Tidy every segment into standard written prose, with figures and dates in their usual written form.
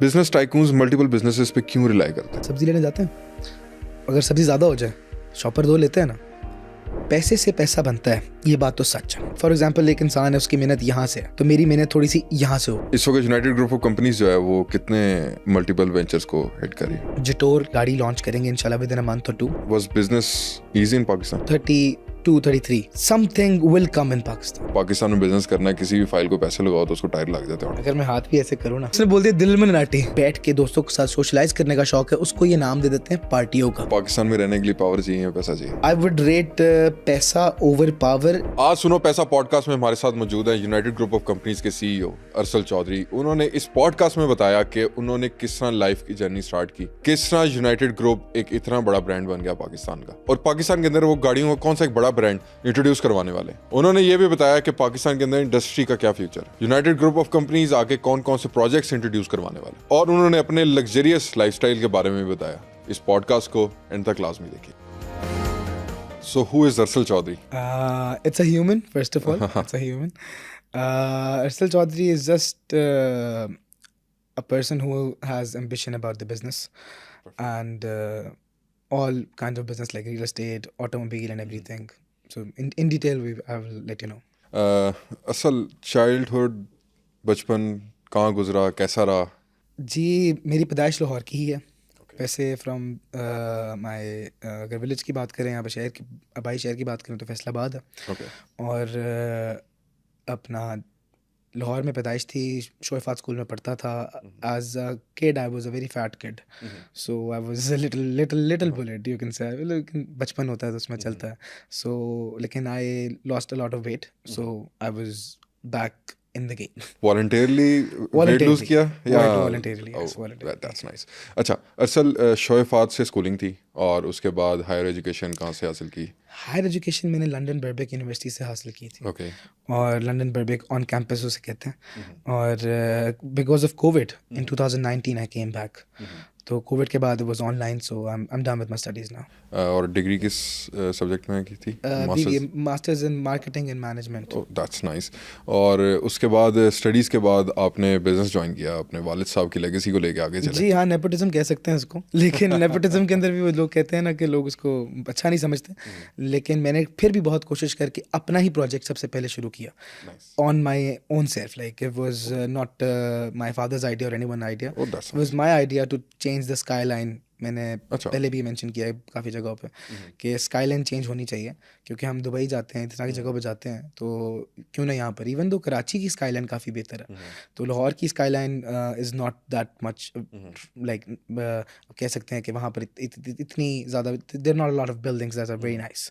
Business tycoons multiple businesses पे क्यों rely करते हैं? सब्जी लेने जाते हैं, अगर सब्जी ज़्यादा हो जाए शॉपर दो लेते हैं ना। पैसे से पैसा बनता है, ये बात तो सच है। फॉर एग्जाम्पल एक इंसान है, उसकी मेहनत यहाँ से है तो मेरी मेहनत थोड़ी सी यहाँ से हो। इस वक्त यूनाइटेड ग्रुप ऑफ कंपनीज जो है वो कितने मल्टीपल वेंचर्स को हेड कर रही है? जिटोर गाड़ी लॉन्च करेंगे इंशाल्लाह विद इन अ मंथ और 2। Was business easy in Pakistan? 32-33 something will come in Pakistan. Pakistan में बिजनेस करना है, किसी भी फाइल को पैसे लगाओ तो उसको टायर लग जाते हैं। अगर मैं हाथ भी ऐसे करूँ ना, उसने बोल दिया दिल में नाटी। बैठ के दोस्तों के साथ सोशलाइज करने का शौक है, उसको ये नाम दे देते हैं पार्टियों का। पाकिस्तान में रहने के लिए पावर चाहिए या पैसा चाहिए? आई वुड रेट पैसा ओवर पावर। आज सुनो पैसा पॉडकास्ट में हमारे साथ मौजूद है यूनाइटेड ग्रुप ऑफ कंपनीज के सीईओ अरसल चौधरी। उन्होंने इस पॉडकास्ट में बताया कि उन्होंने किस तरह लाइफ की जर्नी स्टार्ट की, किस तरह यूनाइटेड ग्रुप एक इतना बड़ा ब्रांड बन गया पाकिस्तान का, और पाकिस्तान के अंदर वो गाड़ियों का कौन सा एक बड़ा ब्रांड इंट्रोड्यूस करवाने वाले। उन्होंने ये भी बताया कि पाकिस्तान के अंदर इंडस्ट्री का क्या फ्यूचर है, यूनाइटेड ग्रुप ऑफ कंपनीज आगे कौन कौन से प्रोजेक्ट्स इंट्रोड्यूस करवाने वाले, और उन्होंने अपने लग्जरियस लाइफस्टाइल के बारे में भी बताया। इस पॉडकास्ट को एंड तक लाजमी देखिए। So who is Arshal Chaudhary? It's a human, first of all. It's a human. Arshal Chaudhary is just a person who has ambition about the business and all kinds of business like real estate, automobile and everything. So in detail, I will let you know. असल childhood बचपन कहाँ गुजरा, कैसा रहा? जी मेरी पैदाइश लाहौर की ही है। वैसे फ्रॉम माय अगर विलेज की बात करें, यहाँ पर शहर की आबाई शहर की बात करें तो फैसलाबाद है। और अपना लाहौर में पैदाइश थी, शोएफात स्कूल में पढ़ता था। As a kid I was a very fat kid, so I was a little bullet you can say. लेकिन बचपन होता है तो उसमें चलता है। सो लेकिन I lost a lot of weight, so I was back in the game. Voluntarily weight lose किया या? Voluntarily, yes, voluntarily. That's nice. अच्छा अरसल, शोएफात से स्कूलिंग थी और उसके बाद हायर एजुकेशन कहाँ से हासिल की? हायर एजुकेशन मैंने लंदन बर्बेक यूनिवर्सिटी से हासिल की थी। Okay. और लंदन बर्बेक ऑन कैंपस उसे कहते हैं। और because of Covid in 2019 I came back. तो कोविड के बाद was online, so I am done with my studies now. और डिग्री किस सब्जेक्ट में की थी? Masters in marketing and management. Oh that's nice. और उसके बाद स्टडीज़ के बाद आपने बिजनेस ज्वाइन किया, अपने वालिद साहब की लेगेसी को लेके आगे चले। जी हाँ, नेपोटिज्म कह सकते हैं उसको। लेकिन नेपोटिज्म के अंदर भी वो लोग कहते हैं ना कि लोग उसको अच्छा नहीं समझते। लेकिन मैंने फिर भी बहुत कोशिश करके अपना ही प्रोजेक्ट सबसे पहले शुरू किया on my own self. Like it was not my father's idea और anyone idea, it was my idea to change the skyline. मैंने पहले भी मेंशन किया है काफ़ी जगहों पे कि स्काई लाइन चेंज होनी चाहिए, क्योंकि हम दुबई जाते हैं, इतनी सारी जगहों पे जाते हैं, तो क्यों ना यहाँ पर। इवन दो कराची की स्काई लाइन काफ़ी बेहतर है, तो लाहौर की skyline is not that much like, कह सकते हैं कि वहाँ पर इतनी ज़्यादा there not a lot of buildings that are very nice.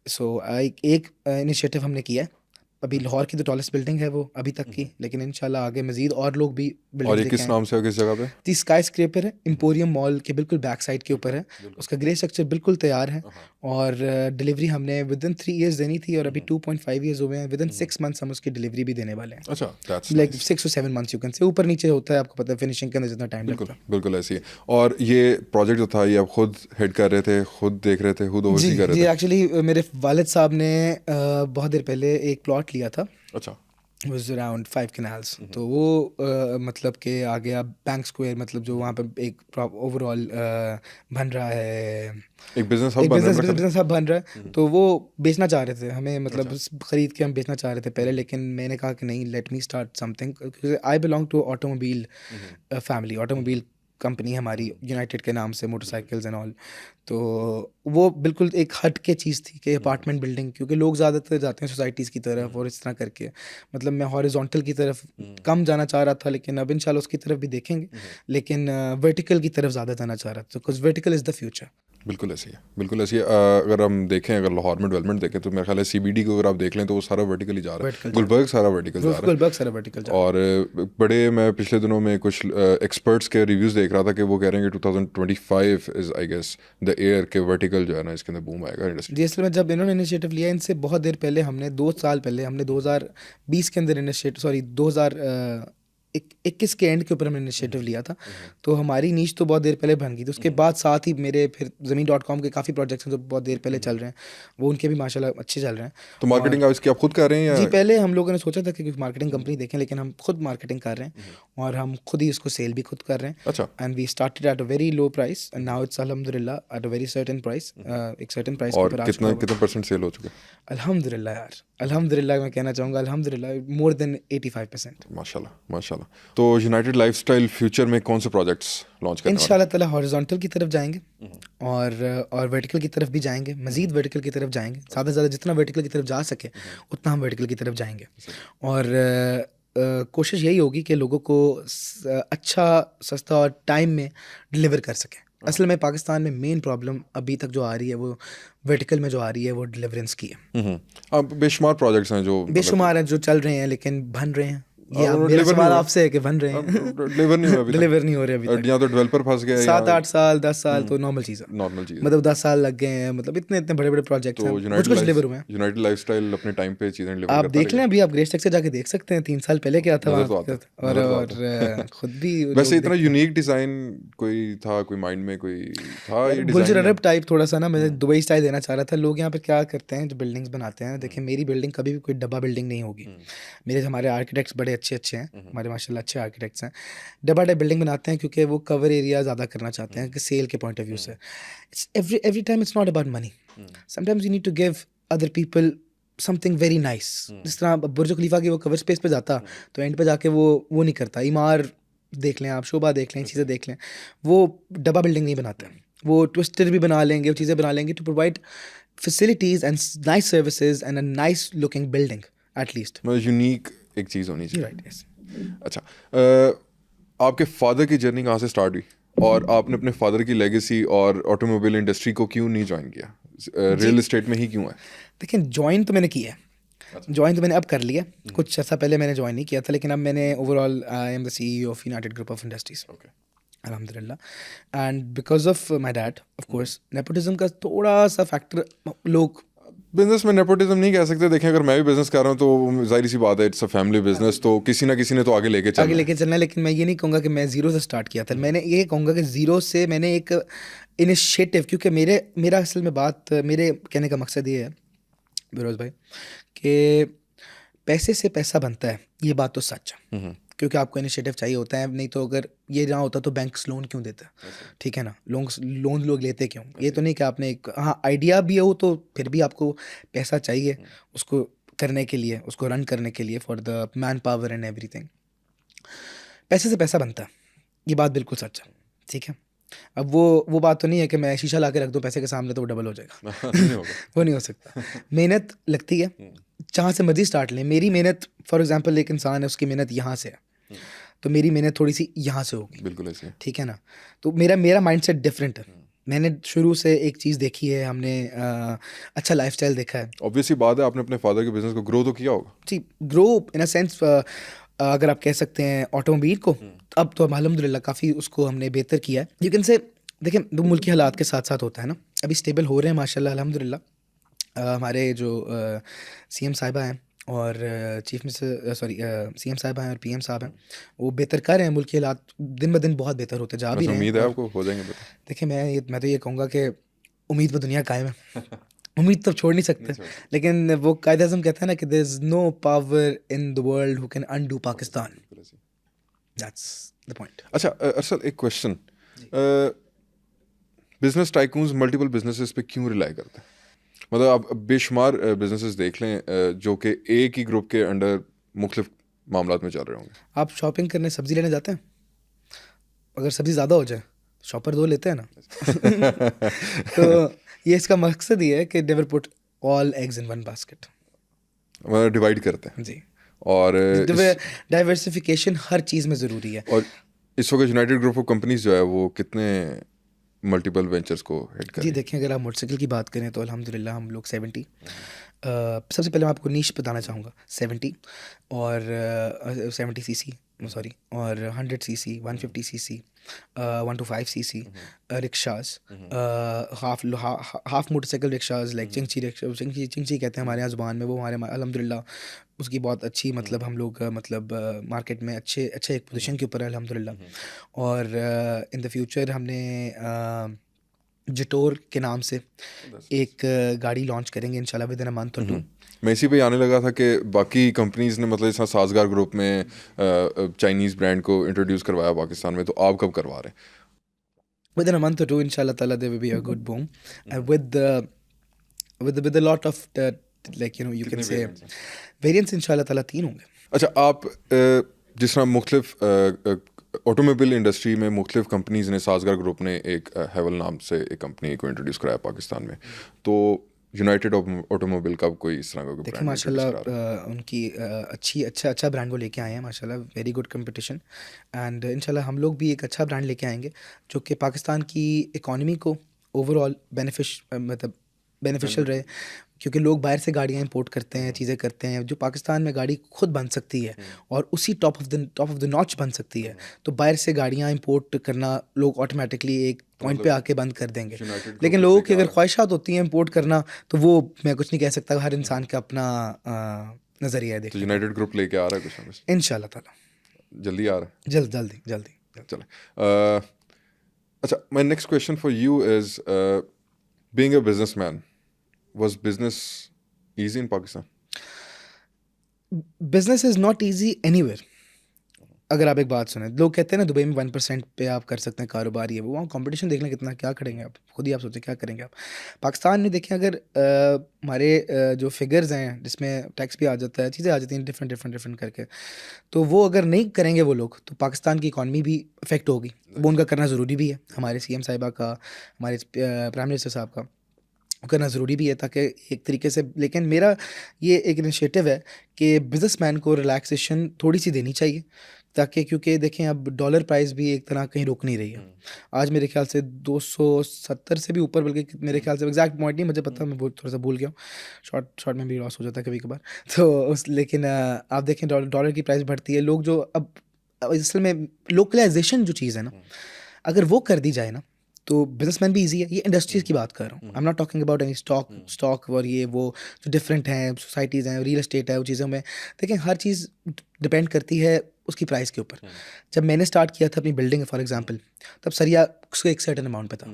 So एक इनिशिएटिव हमने किया है। अभी लाहौर की तो टॉलेस्ट बिल्डिंग है वो अभी तक की, लेकिन इंशाल्लाह आगे मजीद और लोग भी बिल्डिंग। और ये किस नाम से है, किस जगह पे? दी स्काई स्क्रैपर है, एम्पोरियम मॉल के बिल्कुल बैक साइड के ऊपर है। उसका ग्रे स्ट्रक्चर बिल्कुल तैयार है और डिलीवरी हमने विद इन 3 years देनी थी, और अभी 2.5 years हो गए हैं। विद इन 6 months हम उसकी डिलीवरी भी देने वाले हैं। अच्छा, like 6 to 7 months you can से। ऊपर नीचे होता है, आपको पता है फिनिशिंग के अंदर जितना टाइम लगता है। बिल्कुल ऐसी है। और ये प्रोजेक्ट जो था ये आप खुद हेड कर रहे थे, खुद देख रहे थे, खुद ओवरसी कर रहे थे? जी एक्चुअली मेरे वालिद साहब ने बहुत देर पहले एक प्लॉट लिया था। अच्छा। was around 5 canals। तो वो मतलब कि आ गया बैंक स्क्वायर, मतलब जो वहाँ पे एक ओवरऑल बन रहा है, एक बिजनेस हब बन रहा है। तो वो बेचना चाह रहे थे हमें, मतलब ख़रीद के हम बेचना चाह रहे थे पहले, लेकिन मैंने कहा कि नहीं, let me start something. I belong to automobile family, automobile company हमारी यूनाइटेड के नाम से, मोटरसाइकिल्स एंड ऑल। तो वो बिल्कुल एक हट के चीज़ थी कि अपार्टमेंट बिल्डिंग, क्योंकि लोग ज़्यादातर जाते हैं सोसाइटीज़ की तरफ और इस तरह करके। मतलब मैं हॉरिजॉन्टल की तरफ कम जाना चाह रहा था, लेकिन अब इंशाल्लाह उसकी तरफ भी देखेंगे, लेकिन वर्टिकल की तरफ ज़्यादा जाना चाह रहा था, because vertical is the future. बिल्कुल ऐसी है, बिल्कुल ऐसी है। अगर हम देखें, अगर लाहौर में डेवलपमेंट देखें तो मेरे ख्याल है CBD को अगर आप देख लें तो वो सारा वर्टिकली जा रहा है। गुलबर्ग सारा वर्टिकल जा रहा है। और बड़े, मैं पिछले दिनों में कुछ एक्सपर्ट्स के रिव्यूज़ देख रहा था कि वो कह रहे हैं कि 2025 is I guess the year के वर्टिकल जो है ना, इसके अंदर बूम आएगा इंडस्ट्री। जी असल में जब इन्होंने इनिशिएटिव लिया, इनसे बहुत देर पहले हमने 2 साल पहले हमने 2020 के अंदर इनिशिएटिव, सॉरी 2000 21 के एंड के ऊपर हमने इनिशिएटिव लिया था, तो हमारी नीश तो बहुत देर पहले बन गई थी। उसके बाद साथ ही मेरे फिर ज़मीन.com के काफ़ी प्रोजेक्ट्स हैं जो बहुत देर पहले चल रहे हैं, वो उनके भी माशाल्लाह अच्छे चल रहे हैं। तो मार्केटिंग आप इसकी आप खुद कर रहे हैं जी, या? पहले हम लोगों ने सोचा था कि मार्केटिंग कंपनी देखें, लेकिन हम खुद मार्केटिंग कर रहे हैं और हम खुद ही उसको सेल भी खुद कर रहे हैं। अच्छा। And we started at a very low price and now it's अल्हम्दुलिल्लाह at a very certain price, एक सर्टेन प्राइस के और ऊपर कितना कितना परसेंट सेल हो चुका है? अल्हम्दुलिल्लाह यार, अल्हम्दुलिल्लाह मैं कहना चाहूँगा अल्हम्दुलिल्लाह मोर देन 85%। माशाल्लाह माशाल्लाह। तो यूनाइटेड लाइफस्टाइल फ्यूचर में कौन से प्रोजेक्ट्स लॉन्च करने वाले इंशाल्लाह ताला हॉरिजॉन्टल की तरफ जाएंगे और वर्टिकल की तरफ भी जाएंगे, मज़ीद वर्टिकल की तरफ जाएंगे, ज़्यादा से ज़्यादा जितना वर्टिकल की तरफ जा सके उतना हम वर्टिकल की तरफ जाएंगे। और कोशिश यही होगी कि लोगों को अच्छा, सस्ता और टाइम में डिलीवर कर सकें। असल में पाकिस्तान में मेन प्रॉब्लम अभी तक जो आ रही है वो वर्टिकल में जो आ रही है वो डिलीवरेंस की है। अब बेशुमार प्रोजेक्ट्स हैं जो बेशुमार हैं जो चल रहे हैं लेकिन बन रहे हैं। ये और मेरा deliver सवाल नहीं हुआ। आपसे है कि बन रहे हैं डिलीवर नहीं हुआ अभी तक। डिलीवर नहीं हो रहे अभी तक। या तो डेवलपर फंस गया 7-8 साल 10 साल तो नॉर्मल चीज़ है, नॉर्मल चीज़ है। मतलब 10 साल लग गए हैं, मतलब इतने इतने बड़े बड़े प्रोजेक्ट्स तो हैं, कुछ डिलीवर हुए हैं। यूनाइटेड लाइफस्टाइल अपने टाइम पे चीज़ें डिलीवर आप करता देख लें, अभी आप ग्रेस टेक से जाके देख सकते हैं 3 साल पहले क्या था नज़र तो वहाँ आता है, पे। और नज़र तो और खुद भी वैसे लोग इतना यूनिक डिज़ाइन कोई था, कोई माइंड में कोई था ये गुलजर डिज़ाइन? अरब टाइप थोड़ा सा ना, मैं दुबई स्टाइल देना चाह रहा था। लोग यहाँ पे क्या करते हैं जो बिल्डिंग्स बनाते हैं, देखिए मेरी बिल्डिंग कभी भी कोई डब्बा बिल्डिंग नहीं होगी। हमारे आर्किटेक्ट्स बड़े अच्छे अच्छे हैं, हमारे माशाल्लाह अच्छे आर्किटेक्ट्स हैं। डब्बा टाइप बिल्डिंग बनाते हैं क्योंकि वो कवर एरिया ज़्यादा करना चाहते हैं कि सेल के पॉइंट ऑफ व्यू से। It's every time it's not about money, sometimes you need to give other people something very nice. जिस तरह बुर्ज खलीफा की वो कवर स्पेस पे जाता तो एंड पे जाके वो नहीं करता। इमार देख लें आप, शोभा देख लें, चीज़ें देख लें, वो डब्बा बिल्डिंग नहीं बनाते, वो ट्विस्टर भी बना लेंगे, वो चीज़ें बना लेंगे to provide facilities and nice services and a nice looking building at least. मतलब यूनिक एक चीज़ होनी चाहिए। Right, yes. अच्छा, आपके फादर की जर्नी कहाँ से स्टार्ट हुई और आपने अपने फादर की लेगेसी और ऑटोमोबाइल इंडस्ट्री को क्यों नहीं ज्वाइन किया? रियल एस्टेट में ही क्यों है? देखिए ज्वाइन तो मैंने किया है, ज्वाइन तो मैंने अब कर लिया। कुछ अर्सा पहले मैंने ज्वाइन नहीं किया था, लेकिन अब मैंने overall I am the CEO of United Group of Industries, अल्हम्दुलिल्लाह। And because of my dad, of course nepotism का थोड़ा सा फैक्टर लोग बिजनेस में नेपोटिज्म नहीं कह सकते। देखें, अगर मैं भी बिजनेस कर रहा हूँ तो जाहिर सी बात है, इट्स अ फैमिली बिजनेस, तो किसी ना किसी ने तो आगे लेके चलना है। लेकिन मैं ये नहीं कहूँगा कि मैं ज़ीरो से स्टार्ट किया था। मैंने ये कहूँगा कि ज़ीरो से मैंने एक इनिशिएटिव, क्योंकि मेरा असल में बात, मेरे कहने का मकसद ये है बिरोज़ भाई कि पैसे से पैसा बनता है, ये बात तो सच है। क्योंकि आपको इनिशिएटिव चाहिए होता है, नहीं तो अगर ये ना होता तो बैंक्स लोन क्यों देते हैं? ठीक है ना, लोन लोग लेते क्यों? ये तो नहीं कि आपने एक आइडिया भी हो तो फिर भी आपको पैसा चाहिए उसको करने के लिए, उसको रन करने के लिए, for the man power and everything. पैसे से पैसा बनता है, ये बात बिल्कुल सच है। ठीक है, अब वो बात तो नहीं है कि मैं शीशा ला के रख दूँ पैसे के सामने तो वो डबल हो जाएगा वो नहीं हो सकता। मेहनत लगती है, जहाँ से मर्जी स्टार्ट लें। मेरी मेहनत, फॉर एग्जांपल एक इंसान है, उसकी मेहनत यहाँ से है, तो मेरी मेहनत थोड़ी सी यहाँ से होगी। बिल्कुल ऐसे। ठीक है ना, तो मेरा माइंडसेट डिफरेंट है। मैंने शुरू से एक चीज़ देखी है, हमने अच्छा लाइफस्टाइल देखा है। ऑब्वियसली बात है, आपने अपने फादर के बिजनेस को ग्रो तो किया होगा। जी, ग्रो इन अ सेंस, अगर आप कह सकते हैं ऑटोमोबाइल को, अब तो अल्हम्दुलिल्लाह काफ़ी उसको हमने बेहतर किया है। यू कैन से, देखें दो मुल्की हालात के साथ साथ होता है ना, अभी स्टेबल हो रहे हैं माशाल्लाह अल्हम्दुलिल्लाह। हमारे जो CM साहिबा हैं और चीफ मिनिस्टर CM साहिबा हैं और PM साहब हैं, वो बेहतर कर रहे हैं। मुल्की हालात दिन ब दिन बहुत बेहतर होते जा भी रहे हैं। उम्मीद है आपको हो जाएंगे बेहतर? देखिए मैं तो ये कहूँगा कि उम्मीद पर दुनिया कायम है उम्मीद तो छोड़ नहीं सकते, लेकिन वो कायदे आज़म कहता है ना कि there is no power in the world who can undo Pakistan. That's the point. अच्छा अरसल, एक question, business tycoons multiple businesses पे क्यों रिलाई करते हैं? मतलब आप बेशुमार बिजनेसेस देख लें जो कि एक ही ग्रुप के अंडर मुख्तलिफ मामलात में चल रहे होंगे। आप शॉपिंग करने सब्जी लेने जाते हैं, अगर सब्जी ज़्यादा हो जाए शॉपर 2 लेते हैं ना तो ये इसका मकसद ये है कि never put all eggs in one basket, मतलब डिवाइड करते हैं जी। और डाइवर्सिफिकेशन हर चीज़ में ज़रूरी है। और इस वक्त यूनाइटेड ग्रुप ऑफ कंपनीज जो है वो कितने मल्टीपल वेंचर्स को हेड कर जी रही है? देखें, अगर आप मोटरसाइकिल की बात करें तो अल्हम्दुलिल्लाह हम लोग 70 सबसे पहले मैं आपको नीश बताना चाहूँगा 70 और 70 सीसी सॉरी और 100 CC 150 CC 1 to 5 cc rickshaws half motorcycle rickshaws like chingchi rickshaw chingchi chingchi कहते हैं हमारे यहाँ ज़ुबान में, वो हमारे अल्हम्दुलिल्लाह उसकी बहुत अच्छी मतलब हम लोग मतलब मार्केट में अच्छे एक पोजीशन के ऊपर है अल्हम्दुलिल्लाह। और इन द फ्यूचर हमने जिटोर के नाम से एक गाड़ी लॉन्च करेंगे इंशाल्लाह विद इन अ मंथ और 2। मैं इसी पे आने लगा था कि बाकी कंपनीज ने मतलब जैसा साजगार ग्रुप में चाइनीज़ ब्रांड को इंट्रोड्यूस करवाया पाकिस्तान में, तो आप कब करवा रहे हैं? Within a month or two, inshallah ta'ala, there will be a good boom. With a lot of like you कितने can say variants हैं? variants inshallah ta'ala 3 होंगे। अच्छा, आप जिस तरह मुख्तलिफ ऑटोमोबाइल इंडस्ट्री में मुख्तलिफ कंपनीज ने, साजगार ग्रुप ने एक हेवल नाम से एक कंपनी को इंट्रोड्यूस कराया पाकिस्तान में, तो यूनाइटेड ऑटोमोबाइल का कोई इस तरह का देखिए ब्रांड माशाल्लाह उनकी अच्छा ब्रांड वो लेके आए हैं माशाल्लाह, वेरी गुड कंपटीशन। एंड इंशाल्लाह हम लोग भी एक अच्छा ब्रांड लेके आएंगे जो कि पाकिस्तान की इकॉनमी को ओवरऑल बेनिफिशियल रहे, क्योंकि लोग बाहर से गाड़ियाँ इंपोर्ट करते हैं, चीज़ें करते हैं, जो पाकिस्तान में गाड़ी खुद बन सकती है और उसी टॉप ऑफ द नॉच बन सकती है, तो बाहर से गाड़ियाँ इंपोर्ट करना लोग ऑटोमेटिकली एक पॉइंट पे आके बंद कर देंगे। लेकिन लोगों की अगर ख्वाहिशात होती हैं इंपोर्ट करना, तो वो मैं कुछ नहीं कह सकता, हर इंसान का अपना नज़रिया है। तो देखिए यूनाइटेड ग्रुप लेके आ रहा है कुछ ना कुछ, इंशाल्लाह ताला जल्दी आ रहा है। जल्दी। चले, अच्छा, my next question for you is being a businessman, was business easy in Pakistan? Business is not easy anywhere. अगर आप एक बात सुने, लोग कहते हैं ना दुबई में 1% पे आप कर सकते हैं कारोबार, ये वो, वहाँ कंपटीशन देख लें कितना, क्या करेंगे आप खुद ही आप सोचें क्या करेंगे आप। पाकिस्तान में देखें अगर हमारे जो फिगर्स हैं जिसमें टैक्स भी आ जाता है, चीज़ें आ जाती हैं डिफरेंट करके, तो वो अगर नहीं करेंगे वो लोग, तो पाकिस्तान की इकॉनमी भी इफेक्ट होगी। वो उनका करना ज़रूरी भी है, हमारे CM साहिबा का, हमारे प्राइम मिनिस्टर साहब का करना ज़रूरी भी है, ताकि एक तरीके से। लेकिन मेरा ये एक इनिशिएटिव है कि बिजनेसमैन को रिलैक्सेशन थोड़ी सी देनी चाहिए, ताकि क्योंकि देखें अब डॉलर प्राइस भी एक तरह कहीं रुक नहीं रही है। आज मेरे ख्याल से 270 से भी ऊपर, बल्कि मेरे ख्याल से एग्जैक्ट पॉइंट नहीं मुझे पता, मैं थोड़ा सा भूल गया हूँ, शॉर्ट में भी लॉस हो जाता है कभी कभार। तो लेकिन आप देखें डॉलर की प्राइस बढ़ती है, लोग जो अब असल में लोकलाइजेशन जो चीज़ है ना, अगर वो कर दी जाए ना, तो बिजनेसमैन भी इजी है। ये इंडस्ट्रीज़ की बात कर रहा हूँ, I am not talking about any stock और ये वो जो डिफरेंट हैं, सोसाइटीज़ हैं, रियल एस्टेट है, वो चीज़ों में देखें हर चीज़ डिपेंड करती है उसकी प्राइस के ऊपर। जब मैंने स्टार्ट किया था अपनी बिल्डिंग फॉर एग्जांपल, तब सरिया उसको एक सर्टन अमाउंट पे था,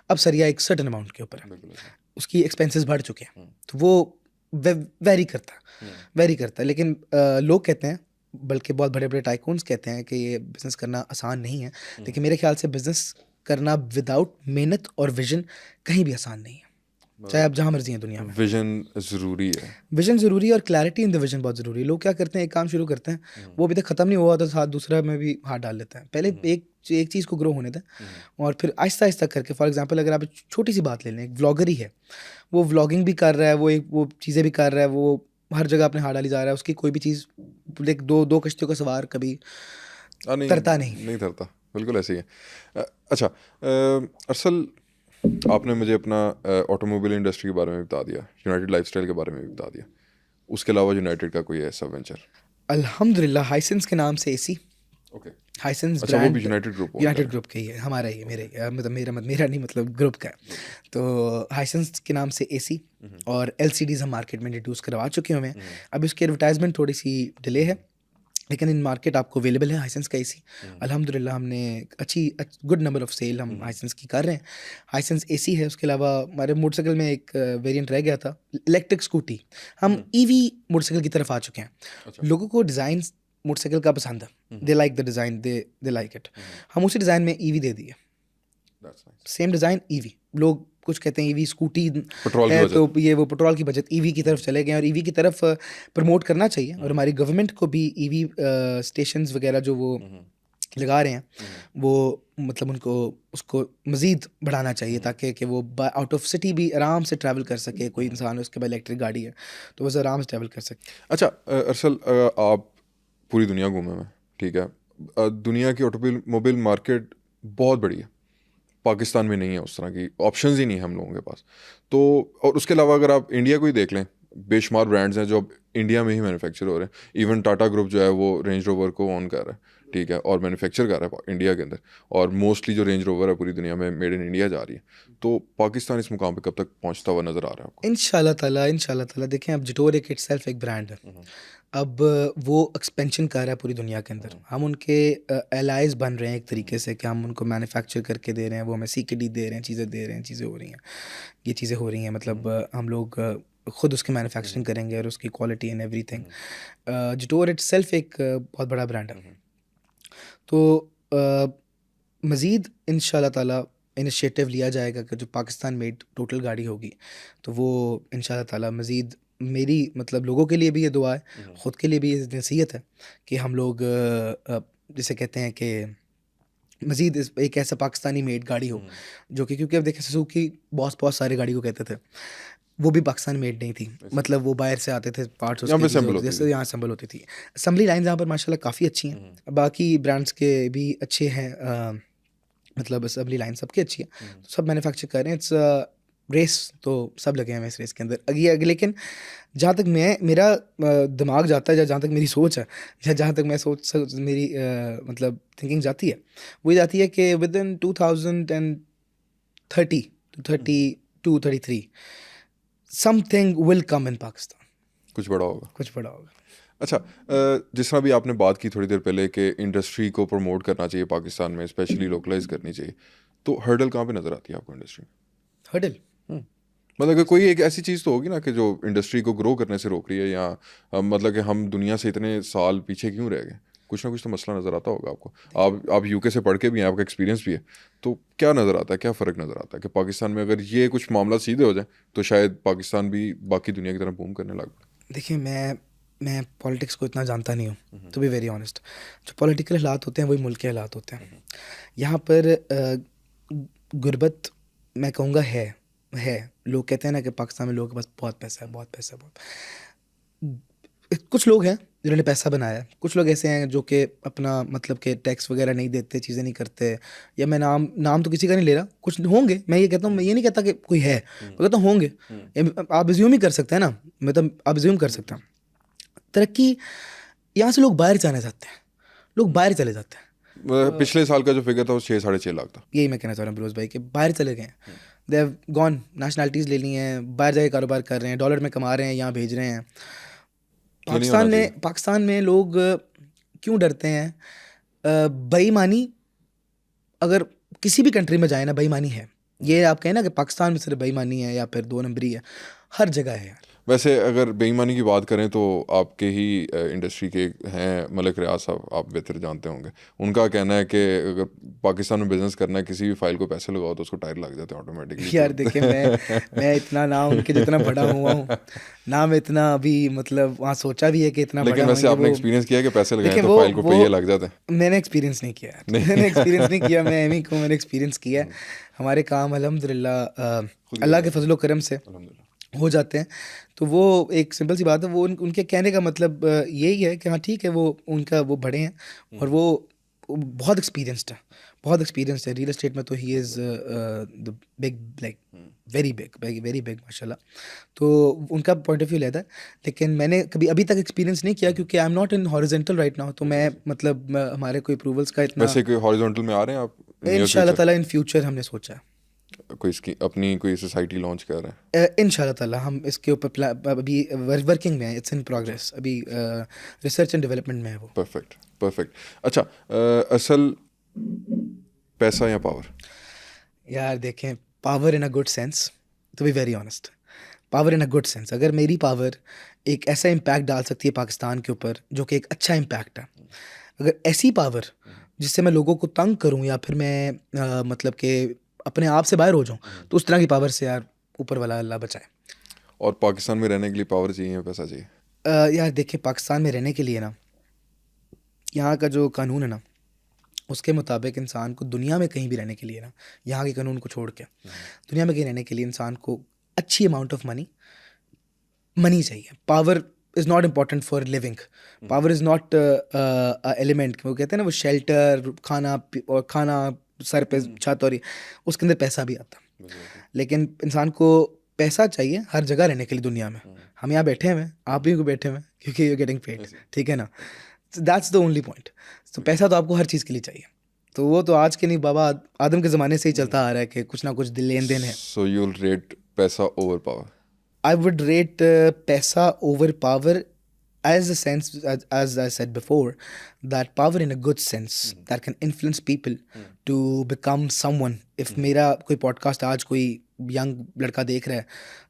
अब सरिया एक सर्टन अमाउंट के ऊपर है, उसकी एक्सपेंसेस बढ़ चुके हैं, तो वो वेरी करता है। लेकिन लोग कहते हैं, बल्कि बहुत बड़े बड़े टाइकून्स कहते हैं कि ये बिज़नेस करना आसान नहीं है, लेकिन मेरे ख्याल से बिज़नेस करना विदाउट मेहनत और विजन कहीं भी आसान नहीं है, चाहे आप जहाँ मर्जी हैं दुनिया में। विजन ज़रूरी है, विजन ज़रूरी है और क्लैरिटी इन द विजन बहुत ज़रूरी है। लोग क्या करते हैं, एक काम शुरू करते हैं, वो अभी तक ख़त्म नहीं हुआ तो साथ दूसरा में भी हाथ डाल लेते हैं। पहले एक चीज़ को ग्रो होने दें और फिर आहिस्ता करके, फॉर एग्जांपल अगर आप छोटी सी बात ले लें, एक व्लॉगर ही है, वो व्लॉगिंग भी कर रहा है, वो चीज़ें भी कर रहा है, वो हर जगह अपने हाथ डाली जा रहा है, उसकी कोई भी चीज़ लाइक दो कश्तियों का सवार कभी तरता नहीं तरता, बिल्कुल ऐसे ही है। अच्छा, अरसल, आपने मुझे अपना ऑटोमोबाइल इंडस्ट्री के बारे में बता दिया, यूनाइटेड लाइफस्टाइल के बारे में भी बता दिया, उसके अलावा यूनाइटेड का कोई ऐसा वेंचर? अल्हम्दुलिल्लाह हाइसेंस के नाम से AC, ओके, हाइसेंस अच्छा, वो ब्रांड भी यूनाइटेड ग्रुप का ही है, हमारा ही है, मेरा नहीं, मतलब ग्रुप का है। तो हाइसेंस के नाम से AC और LCDs हम मार्केट में इंट्रोड्यूस करवा चुके हैं। अभी उसकी एडवर्टाइजमेंट थोड़ी सी डिले है, लेकिन इन मार्केट आपको अवेलेबल है हाइसेंस का AC। अल्हम्दुलिल्लाह हमने अच्छी गुड नंबर ऑफ सेल हम हाइसेंस की कर रहे हैं। हाइसेंस AC है, उसके अलावा हमारे मोटरसाइकिल में एक वेरिएंट रह गया था, इलेक्ट्रिक स्कूटी। हम EV मोटरसाइकिल की तरफ आ चुके हैं। लोगों को डिज़ाइन मोटरसाइकिल का पसंद है, they like the design, they like it. हम उसी डिज़ाइन में EV दे दिए, सेम डिज़ाइन EV। लोग कुछ कहते हैं EV स्कूटी है, तो ये वो पेट्रोल की बचत, EV की तरफ चले गए और EV की तरफ प्रमोट करना चाहिए। और हमारी गवर्नमेंट को भी EV स्टेशंस वगैरह जो वो लगा रहे हैं, वो मतलब उनको उसको मज़ीद बढ़ाना चाहिए, ताकि कि वो आउट ऑफ सिटी भी आराम से ट्रैवल कर सके। कोई इंसान उसके पास इलेक्ट्रिक गाड़ी है तो वो आराम से ट्रैवल कर सके। अच्छा, अरसल, आप पूरी दुनिया घूमे हुए, ठीक है, दुनिया की ऑटोमोबाइल मार्केट बहुत बड़ी है, पाकिस्तान में नहीं है उस तरह की ऑप्शंस ही नहीं है हम लोगों के पास। तो और उसके अलावा अगर आप इंडिया को ही देख लें, बेशुमार ब्रांड्स हैं जो अब इंडिया में ही मैन्युफैक्चर हो रहे हैं। इवन टाटा ग्रुप जो है वो रेंज रोवर को ओन कर रहा है, ठीक है, और मैन्युफैक्चर कर रहा है इंडिया के अंदर, और मोस्टली जो रेंज रोवर है पूरी दुनिया में मेड इन इंडिया जा रही है। तो पाकिस्तान इस मुकाम पे कब तक पहुंचता हुआ नज़र आ रहा है आपको? इंशाल्लाह ताला देखें, अब जिटोर एक इटसेल्फ एक ब्रांड है। अब वो एक्सपेंशन कर रहा है पूरी दुनिया के अंदर। हम उनके एलाइज बन रहे हैं एक तरीके से, कि हम उनको मैन्युफैक्चर करके दे रहे हैं, वो हमें सीकेडी दे रहे हैं, चीज़ें दे रहे हैं, चीज़ें हो रही हैं, ये चीज़ें हो रही हैं। मतलब हम लोग ख़ुद उसकी मैन्युफैक्चरिंग करेंगे और उसकी क्वालिटी एंड एवरीथिंग। जिटोर इटसेल्फ एक बहुत बड़ा ब्रांड है। तो मज़ीद इंशाल्लाह ताला इनिशिएटिव लिया जाएगा कि जो पाकिस्तान मेड टोटल गाड़ी होगी, तो वो इंशाल्लाह ताला मज़ीद मेरी मतलब लोगों के लिए भी ये दुआ है, ख़ुद के लिए भी ये नसीहत है कि हम लोग जिसे कहते हैं कि मज़ीद एक ऐसा पाकिस्तानी मेड गाड़ी हो जो कि, क्योंकि अब देखें सुजुकी बहुत सारे गाड़ी को कहते थे, वो भी पाकिस्तान मेड नहीं थी। मतलब वो बाहर से आते थे पार्ट्स यहाँ पे उसके, assemble होती जैसे यहाँ असेंबल होती थी। असेंबली लाइन्स यहाँ पर माशाल्लाह काफ़ी अच्छी हैं। बाकी ब्रांड्स के भी अच्छे हैं, मतलब असेंबली लाइन सबकी अच्छी है, तो सब मैन्युफैक्चर कर रहे हैं। इट्स रेस तो सब लगे हैं इस रेस के अंदर अगे। लेकिन जहाँ तक मेरा दिमाग जाता है, या जहाँ तक मेरी सोच है, या जहाँ तक मैं मेरी मतलब थिंकिंग जाती है, वो जाती है कि within 2030 to 33 something will come in Pakistan. कुछ बड़ा होगा, कुछ बड़ा होगा। अच्छा, जिस तरह भी आपने बात की थोड़ी देर पहले कि इंडस्ट्री को प्रमोट करना चाहिए पाकिस्तान में, स्पेशली लोकलाइज करनी चाहिए, तो हर्डल कहाँ पे नज़र आती है आपको इंडस्ट्री में? हर्डल मतलब कि कोई एक ऐसी चीज़ तो होगी ना कि जो इंडस्ट्री को ग्रो करने से रोक रही है, या मतलब कि हम दुनिया से इतने साल पीछे क्यों रह गए? कुछ ना कुछ तो मसला नज़र आता होगा आपको। आप यूके से पढ़ के भी हैं, आपका एक्सपीरियंस भी है, तो क्या नज़र आता है, क्या फ़र्क नज़र आता है कि पाकिस्तान में अगर ये कुछ मामला सीधे हो जाए तो शायद पाकिस्तान भी बाकी दुनिया की तरह बूम करने लग पड़े? देखिए, मैं पॉलिटिक्स को इतना जानता नहीं हूँ, टू बी वेरी ऑनेस्ट। जो पॉलिटिकल हालात होते हैं वही मुल्क के हालात होते हैं। यहाँ पर गुर्बत मैं कहूँगा है। लोग कहते हैं ना कि पाकिस्तान में लोगों के पास बहुत पैसा है, बहुत पैसा है, बहुत। कुछ लोग हैं जिन्होंने पैसा बनाया है, कुछ लोग ऐसे हैं जो कि अपना मतलब कि टैक्स वगैरह नहीं देते, चीज़ें नहीं करते, या मैं नाम तो किसी का नहीं ले रहा, कुछ होंगे। मैं ये कहता हूँ, मैं ये नहीं कहता कि कोई है, मैं कहता हूँ होंगे। आप अज्यूम ही कर सकते हैं ना, मतलब आप अज्यूम कर सकते हैं। तरक्की, यहाँ से लोग बाहर जाना चाहते हैं, लोग बाहर चले जाते हैं। पिछले साल का जो फिगर था वो 6-6.5 लाख था। यही मैं कहना चाह रहा हूँ बिरोज भाई, कि बाहर चले गए हैं, दे हैव गॉन, नेशनलिटीज़ ले ली हैं, बाहर जाके कारोबार कर रहे हैं, डॉलर में कमा रहे हैं, यहाँ भेज रहे हैं। पाकिस्तान में लोग क्यों डरते हैं? बेईमानी, अगर किसी भी कंट्री में जाए ना, बेईमानी है। ये आप कहें ना कि पाकिस्तान में सिर्फ बेईमानी है या फिर दो नंबरी है, हर जगह है यार। वैसे अगर बेईमानी की बात करें तो आपके ही इंडस्ट्री के हैं मलिक रियाज साहब, आप बेहतर जानते होंगे। उनका कहना है कि अगर पाकिस्तान में बिजनेस करना है, किसी भी फाइल को पैसे लगाओ तो उसको टायर लग जाते हैं ऑटोमेटिकली। यार देखिए, मैं इतना ना उनके जितना बड़ा हुआ हूँ ना, मैं इतना अभी मतलब वहाँ सोचा भी है कि इतना लेकिन बड़ा वैसे आपने एक्सपीरियंस किया कि पैसे लगाए तो फाइल को पहिए लग जाते हैं? मैंने एक्सपीरियंस नहीं किया यार, मैंने एक्सपीरियंस नहीं किया। मैं एम ही को मैंने एक्सपीरियंस किया है। हमारे काम अल्हम्दुलिल्लाह अल्लाह के फजलो करम से हो जाते हैं। तो वो एक सिंपल सी बात है। वो उनके कहने का मतलब यही है कि हाँ ठीक है, वो उनका वो बड़े हैं और वो बहुत एक्सपीरियंस्ड है, बहुत एक्सपीरियंस्ड है। रियल एस्टेट में तो he is the big, like very big माशाल्लाह। तो उनका पॉइंट ऑफ व्यू लेता है, लेकिन मैंने कभी अभी तक एक्सपीरियंस नहीं किया, क्योंकि I am not in horizontal right now. तो मैं मतलब हमारे कोई अप्रूवल्स का इतना, वैसे कोई हॉरिजॉन्टल में आ रहे हैं आप? इंशाल्लाह ताला इन फ्यूचर हमने सोचा है कोई इसकी अपनी कोई सोसाइटी लॉन्च कर रहे हैं? इंशाल्लाह ताला हम इसके ऊपर अभी वर्किंग में है, इट्स इन प्रोग्रेस, अभी रिसर्च एंड डेवलपमेंट में है वो। परफेक्ट। अच्छा, असल पैसा या पावर? यार देखें, power in a good sense, to be very honest, power in a good sense. अगर मेरी पावर एक ऐसा इम्पैक्ट डाल सकती है पाकिस्तान के ऊपर जो कि एक अच्छा इम्पैक्ट है, अगर ऐसी पावर जिससे मैं लोगों को तंग करूं या फिर मैं मतलब कि अपने आप से बाहर हो जाऊं, तो उस तरह की पावर से यार ऊपर वाला अल्लाह बचाए। और पाकिस्तान में रहने के लिए पावर चाहिए या पैसा चाहिए? यार देखिए, पाकिस्तान में रहने के लिए ना, यहाँ का जो कानून है ना, उसके मुताबिक इंसान को दुनिया में कहीं भी रहने के लिए ना, यहाँ के कानून को छोड़ के दुनिया में कहीं रहने के लिए इंसान को अच्छी अमाउंट ऑफ मनी चाहिए। Power is not important for living, power is not element. वो कहते हैं ना, वो शेल्टर, खाना सर पे छत, और उसके अंदर पैसा भी आता है। लेकिन इंसान को पैसा चाहिए हर जगह रहने के लिए दुनिया में। हम यहाँ बैठे हुए हैं, आप भी बैठे हुए हैं क्योंकि यू गेटिंग पेड, ठीक है ना। That's the only point. तो पैसा तो आपको हर चीज़ के लिए चाहिए। तो वो तो आज के नहीं, बाबा आदम के ज़माने से ही चलता आ रहा है कि कुछ ना कुछ लेन देन है। सो यू विल रेट पैसा over power? I would rate paisa over power as a sense, as I said before, that power in a good sense that can influence people to become someone. If मेरा कोई podcast आज कोई young लड़का देख रहा है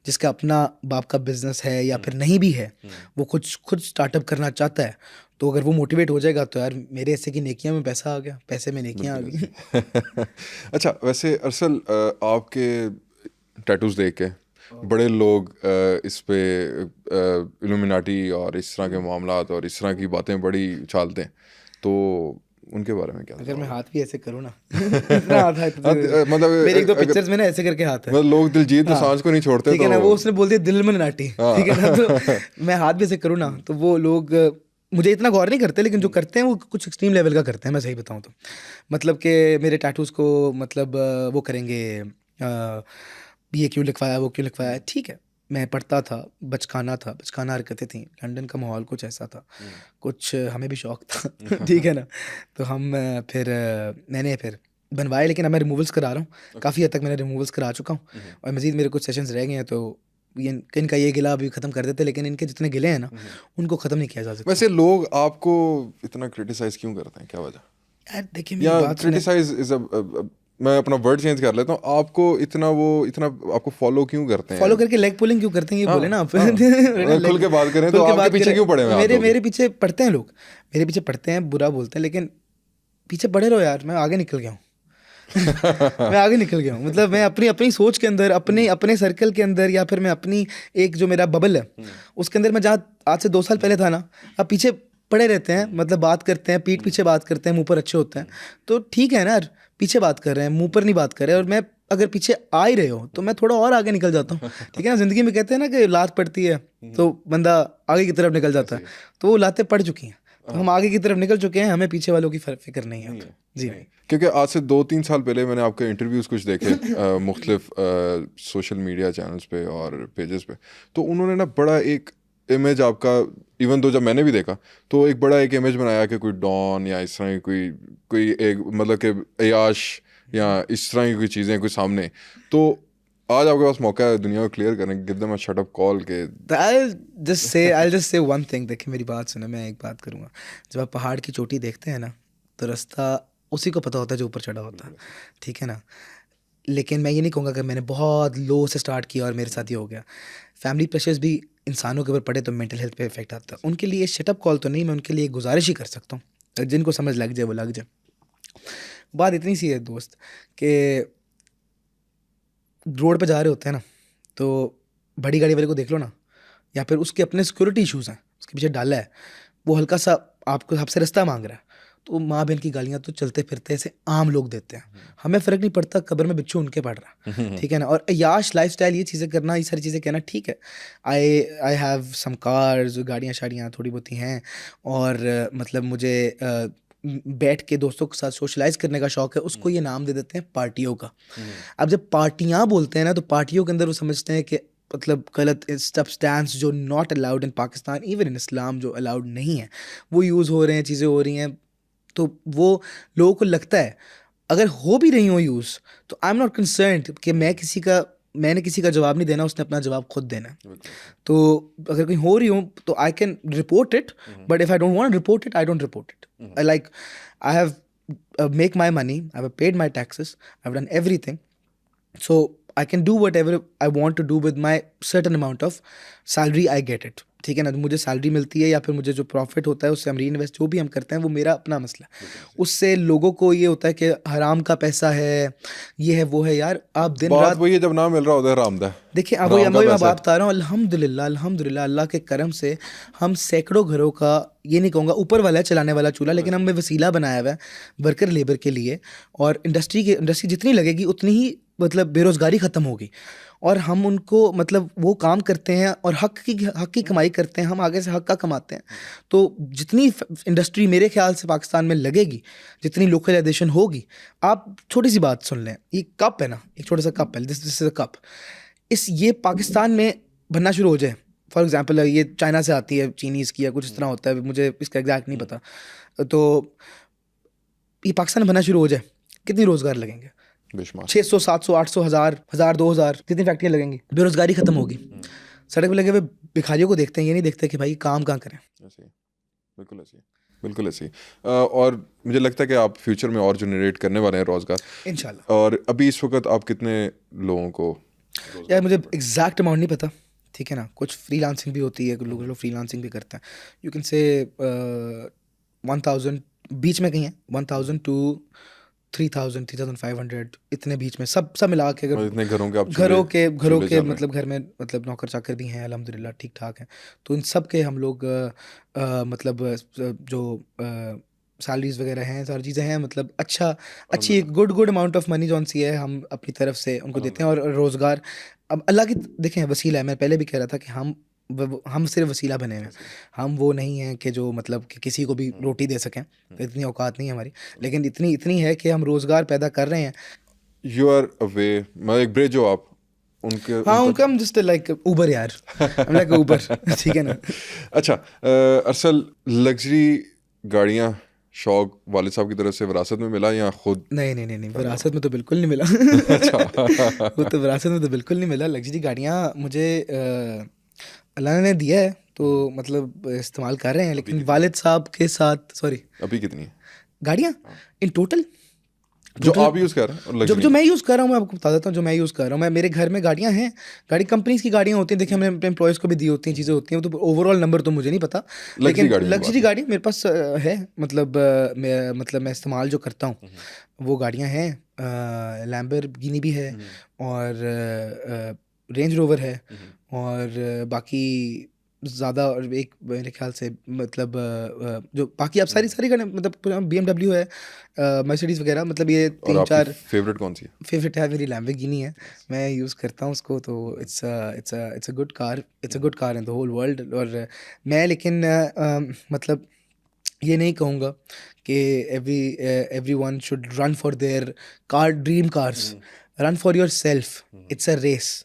जिसका अपना बाप का बिजनेस है या फिर नहीं भी है, वो कुछ खुद स्टार्टअप करना चाहता है, तो अगर वो मोटिवेट हो जाएगा तो यार मेरे ऐसे की नेकियां में पैसा आ गया, पैसे में नेकियां आ गई। अच्छा, वैसे अरसल आपके टैटूज देख के बड़े लोग इस पे इल्यूमिनाटी और इस तरह के मामलात और इस तरह की बातें बड़ी उछालते हैं, तो उनके बारे में क्या? अगर मैं हाथ भी ऐसे करूँ ना, इतना हाथ है तो मतलब मेरी एक दो पिक्चर्स में ना ऐसे करके हाथ है, मतलब लोग दिलजीत दोसांझ को नहीं छोड़ते, ठीक है ना। वो उसने बोल दिया दिल में नाटी, ठीक है ना। तो मैं हाथ भी ऐसे करूँ ना तो वो लोग मुझे इतना गौर नहीं करते, लेकिन जो करते हैं वो कुछ एक्सट्रीम लेवल का करते हैं, मैं सही बताऊँ तो। मतलब कि मेरे टैटूज़ को मतलब वो करेंगे, ये क्यों लिखवाया, वो क्यों लिखवाया। ठीक है, मैं पढ़ता था, बचकाना हरकतें थी, लंदन का माहौल कुछ ऐसा था, कुछ हमें भी शौक था, ठीक है ना। तो हम फिर मैंने फिर बनवाए, लेकिन अब मैं रिमूवल्स करा रहा हूँ, काफ़ी हद तक मैंने रिमूवल्स करा चुका हूँ और मज़ीद मेरे कुछ सेशंस रह गए हैं। तो इनका ये गिला अभी ख़त्म कर देते, लेकिन इनके जितने गिले हैं ना उनको ख़त्म नहीं किया जा सकता। वैसे लोग आपको इतना क्रिटिसाइज क्यों करते हैं, क्या वजह? यार देखिए मेरी बात सुने, क्रिटिसाइज इज मैं अपना वर्ड चेंज कर लेता हूँ, आपको इतना आपको फॉलो क्यों करते हैं? फॉलो करके लेग पुलिंग क्यों करते हैं, ये बोले ना आप। खुल के बात करें तो आपके पीछे क्यों पड़े हैं? मेरे पीछे पड़ते हैं लोग, मेरे पीछे पड़ते हैं, बुरा बोलते हैं, लेकिन पीछे पड़े रहो यार, मैं आगे निकल गया हूँ। मैं आगे निकल गया हूँ, मतलब मैं अपनी सोच के अंदर, अपने सर्कल के अंदर, या फिर मैं अपनी एक जो मेरा बबल है उसके अंदर, मैं जहाँ आज से 2 साल पहले था ना, अब पीछे पड़े रहते हैं, मतलब बात करते हैं, पीठ पीछे बात करते हैं, मुंह पर अच्छे होते हैं। तो ठीक है ना यार, पीछे बात कर रहे हैं, मुंह पर नहीं बात कर रहे हैं, और मैं अगर पीछे आ ही रहे हो तो मैं थोड़ा और आगे निकल जाता हूँ, ठीक है ना। जिंदगी में कहते हैं ना कि लात पड़ती है तो बंदा आगे की तरफ निकल जाता है, तो वो लातें पड़ चुकी हैं, तो हम आगे की तरफ निकल चुके हैं, हमें पीछे वालों की फिक्र नहीं है जी। क्योंकि आज से 2-3 साल पहले मैंने आपके इंटरव्यूज़ कुछ देखे मुख्तलिफ सोशल मीडिया चैनल्स पे और पेजेस पे, तो उन्होंने ना बड़ा एक इमेज आपका, इवन दो जब मैंने भी देखा तो एक बड़ा एक इमेज बनाया कि कोई डॉन या इस तरह की कोई एक मतलब कि अयाश या इस तरह की कोई चीज़ें कोई सामने। तो आज आपके पास मौका है दुनिया को क्लियर करने, give them a shut up call के। I'll just say one thing। देखिए मेरी बात सुने, मैं एक बात करूँगा, जब आप पहाड़ की चोटी देखते हैं ना तो रास्ता उसी को पता होता है जो ऊपर चढ़ा होता है, ठीक है ना। लेकिन मैं ये नहीं कहूँगा कि मैंने बहुत लो से स्टार्ट किया और मेरे साथ ये हो गया। फैमिली प्रेशर्स भी इंसानों के ऊपर पड़े तो मेंटल हेल्थ पे इफेक्ट आता है। उनके लिए शटअप कॉल तो नहीं, मैं उनके लिए गुजारिश ही कर सकता हूँ, जिनको समझ लग जाए वो लग जाए। बात इतनी सी है दोस्त कि रोड पे जा रहे होते हैं ना, तो बड़ी गाड़ी वाले को देख लो ना, या फिर उसके अपने सिक्योरिटी इशूज़ हैं, उसके पीछे डाला है, वो हल्का सा आपको आपसे रास्ता मांग रहा है, तो माँ बहन की गालियाँ तो चलते फिरते ऐसे आम लोग देते हैं, हमें फ़र्क नहीं पड़ता, कब्र में बिच्छू उनके पड़ रहा, ठीक है ना। और अयाश लाइफस्टाइल, ये चीज़ें करना, ये सारी चीज़ें कहना, ठीक है, आई हैव सम कार्स, गाड़ियाँ शाड़ियाँ थोड़ी बहुत हैं, और मतलब मुझे बैठ के दोस्तों के साथ सोशलाइज करने का शौक है, उसको ये नाम दे देते हैं पार्टियों का। अब जब पार्टियाँ बोलते हैं ना, तो पार्टियों के अंदर वो समझते हैं कि मतलब गलत सब्सटेंस जो not allowed in Pakistan, even in Islam जो अलाउड नहीं है, वो यूज़ हो रहे हैं, चीज़ें हो रही हैं। तो वो लोगों को लगता है अगर हो भी रही हो यूज़, तो आई एम नॉट कंसर्न्ड कि मैंने किसी का जवाब नहीं देना, उसने अपना जवाब खुद देना है। तो अगर कहीं हो रही हो तो I can report it, but if I don't want report it, I don't report it. I have make my money, I have paid my taxes, I have done everything, so I can do whatever I want to do with my certain amount of salary I get it, ठीक है ना। मुझे salary मिलती है या फिर मुझे जो प्रॉफिट होता है उससे हम री इन्वेस्ट जो भी हम करते हैं वो मेरा अपना मसला है। उससे लोगों को ये होता है कि हराम का पैसा है, ये है वो है, यार आप दिन रात वही है, जब ना मिल रहा होता है हरामदा। देखिए अब वही मैं बात बता रहा हूँ, अल्हम्दुलिल्लाह अल्लाह के करम से हम सैकड़ों घरों का, ये नहीं कहूँगा ऊपर वाला है चलाने वाला चूल्हा, लेकिन हमने वसीला बनाया हुआ है वर्कर लेबर के लिए, और इंडस्ट्री जितनी लगेगी उतनी ही मतलब बेरोज़गारी ख़त्म होगी, और हम उनको मतलब वो काम करते हैं और हक की कमाई करते हैं, हम आगे से हक का कमाते हैं। तो जितनी इंडस्ट्री मेरे ख्याल से पाकिस्तान में लगेगी, जितनी लोकलाइजेशन होगी, आप छोटी सी बात सुन लें, ये कप है ना, एक छोटा सा कप है, दिस इज अ कप, ये पाकिस्तान में बनना शुरू हो जाए, फॉर एग्जांपल ये चाइना से आती है, चीनीज़ की या कुछ इस तरह होता है, मुझे इसका एग्जैक्ट नहीं पता, तो ये पाकिस्तान में बनना शुरू हो जाए, कितनी रोज़गार लगेंगे? बेशुमार। 600, 700, 800, 1000, 2000, कितनी फैक्ट्रियाँ लगेंगी? बेरोजगारी खत्म होगी। सड़क पे लगे हुए भिखारियों को देखते हैं, ये नहीं देखते कि भाई काम कहाँ करें। ऐसे ही, बिल्कुल ऐसे ही, बिल्कुल ऐसे ही। और मुझे लगता है कि आप फ्यूचर में और जनरेट करने वाले हैं रोजगार, इंशाल्लाह। और अभी इस वक्त आप कितने लोगों को यार मुझे एग्जैक्ट अमाउंट नहीं पता, ठीक है ना, कुछ फ्रीलांसिंग भी होती है, कुछ लोग फ्रीलांसिंग भी करते हैं, यू कैन से 1000 बीच में कहीं है, 1000 to 3000, 3500, इतने बीच में, सब मिला के, और अगर इतने घरों के आप घरों के चूल्हे जल रहे हैं। मतलब घर में मतलब नौकर चाकर भी हैं अल्हम्दुलिल्लाह, ठीक ठाक हैं, तो इन सब के हम लोग मतलब जो सैलरीज वगैरह हैं, सारी चीज़ें हैं, मतलब अच्छी गुड अमाउंट ऑफ मनी जौन सी है हम अपनी तरफ से उनको देते हैं, और रोज़गार अब अल्लाह की देखें वसीला है। मैं पहले भी कह रहा था कि हम सिर्फ वसीला बने हैं, हम वो नहीं हैं कि जो मतलब कि किसी को भी रोटी दे सकें, इतनी औकात नहीं है हमारी, लेकिन इतनी है कि हम रोज़गार पैदा कर रहे हैं। यू आर अवे, मतलब एक ब्रिज हो आप उनके। हाँ, उनका हम जस्ट लाइक ऊबर यार, हम लाइक ऊबर, ठीक है ना। अच्छा, अरसल, लग्जरी गाड़ियाँ शौक वालिद साहब की तरफ से विरासत में मिला या खुद? नहीं, विरासत में तो बिल्कुल नहीं मिला। अच्छा। वो तो विरासत में तो बिल्कुल नहीं मिला। लग्जरी गाड़ियाँ मुझे अल्लाह ने दिया है, तो मतलब इस्तेमाल कर रहे हैं, लेकिन वालिद साहब के साथ, सॉरी, अभी कितनी है गाड़ियाँ इन टोटल जो आप यूज़ कर रहे हैं, और जो मैं यूज़ कर रहा हूँ, मैं आपको बता देता हूँ, जो मैं यूज़ कर रहा हूँ, मैं मेरे घर में गाड़ियाँ हैं, गाड़ी कंपनीज़ की गाड़ियाँ होती हैं, देखिए हमने अपने एम्प्लॉयज़ को भी दी होती हैं, चीज़ें होती हैं, तो ओवरऑल नंबर तो मुझे नहीं पता, लेकिन लग्जरी गाड़ी मेरे पास है, मतलब मैं इस्तेमाल जो करता हूँ वो गाड़ियाँ हैं, लैम्बोर्गिनी भी है, और रेंज रोवर है, और बाकी ज़्यादा, और एक मेरे ख्याल से मतलब जो बाकी आप सारी गाड़ी, मतलब BMW है, मर्सिडीज़ वगैरह, मतलब ये 3-4 फेवरेट कौन सी है? फेवरेट है मेरी, लैम्बोर्गिनी है, मैं यूज़ करता हूँ उसको, तो it's a good car, in the whole world. और मैं लेकिन मतलब ये नहीं कहूँगा कि everyone should run for their dream cars, run for yourself, it's a race.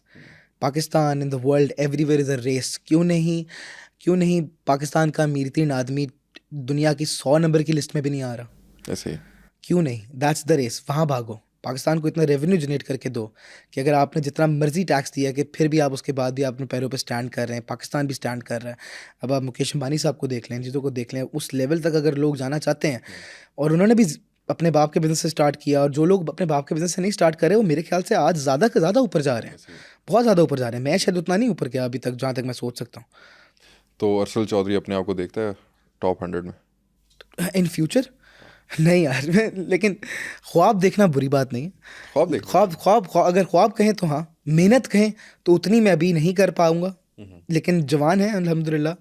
Pakistan, in the world, everywhere is a race. क्यों नहीं पाकिस्तान का अमीर तीन आदमी दुनिया की 100 नंबर की लिस्ट में भी नहीं आ रहा? ऐसे ही। क्यों नहीं? That's the race. वहाँ भागो, पाकिस्तान को इतना रेवेन्यू जनरेट करके दो कि अगर आपने जितना मर्जी टैक्स दिया कि फिर भी आप उसके बाद भी अपने पैरों पे स्टैंड कर रहे हैं, पाकिस्तान भी स्टैंड कर रहा है। अब आप मुकेश अंबानी साहब को देख लें, चीज़ों को देख लें, उस लेवल तक अगर लोग जाना चाहते हैं, और उन्होंने भी अपने बाप के बिज़नेस से स्टार्ट किया, और जो लोग अपने बाप के बिज़नेस से नहीं स्टार्ट कर रहे, वो मेरे ख्याल से आज ज़्यादा से ज़्यादा ऊपर जा रहे हैं, बहुत ज़्यादा ऊपर जा रहे हैं। मैं शायद उतना नहीं ऊपर गया अभी तक, जहाँ तक मैं सोच सकता हूँ। तो अरसल चौधरी अपने आप को देखता है टॉप 100 में इन फ्यूचर? नहीं यार, लेकिन ख्वाब देखना बुरी बात नहीं है। ख्वाब अगर ख्वाब कहें तो हाँ, मेहनत कहें तो उतनी मैं अभी नहीं कर पाऊँगा, लेकिन जवान है अल्हम्दुलिल्लाह,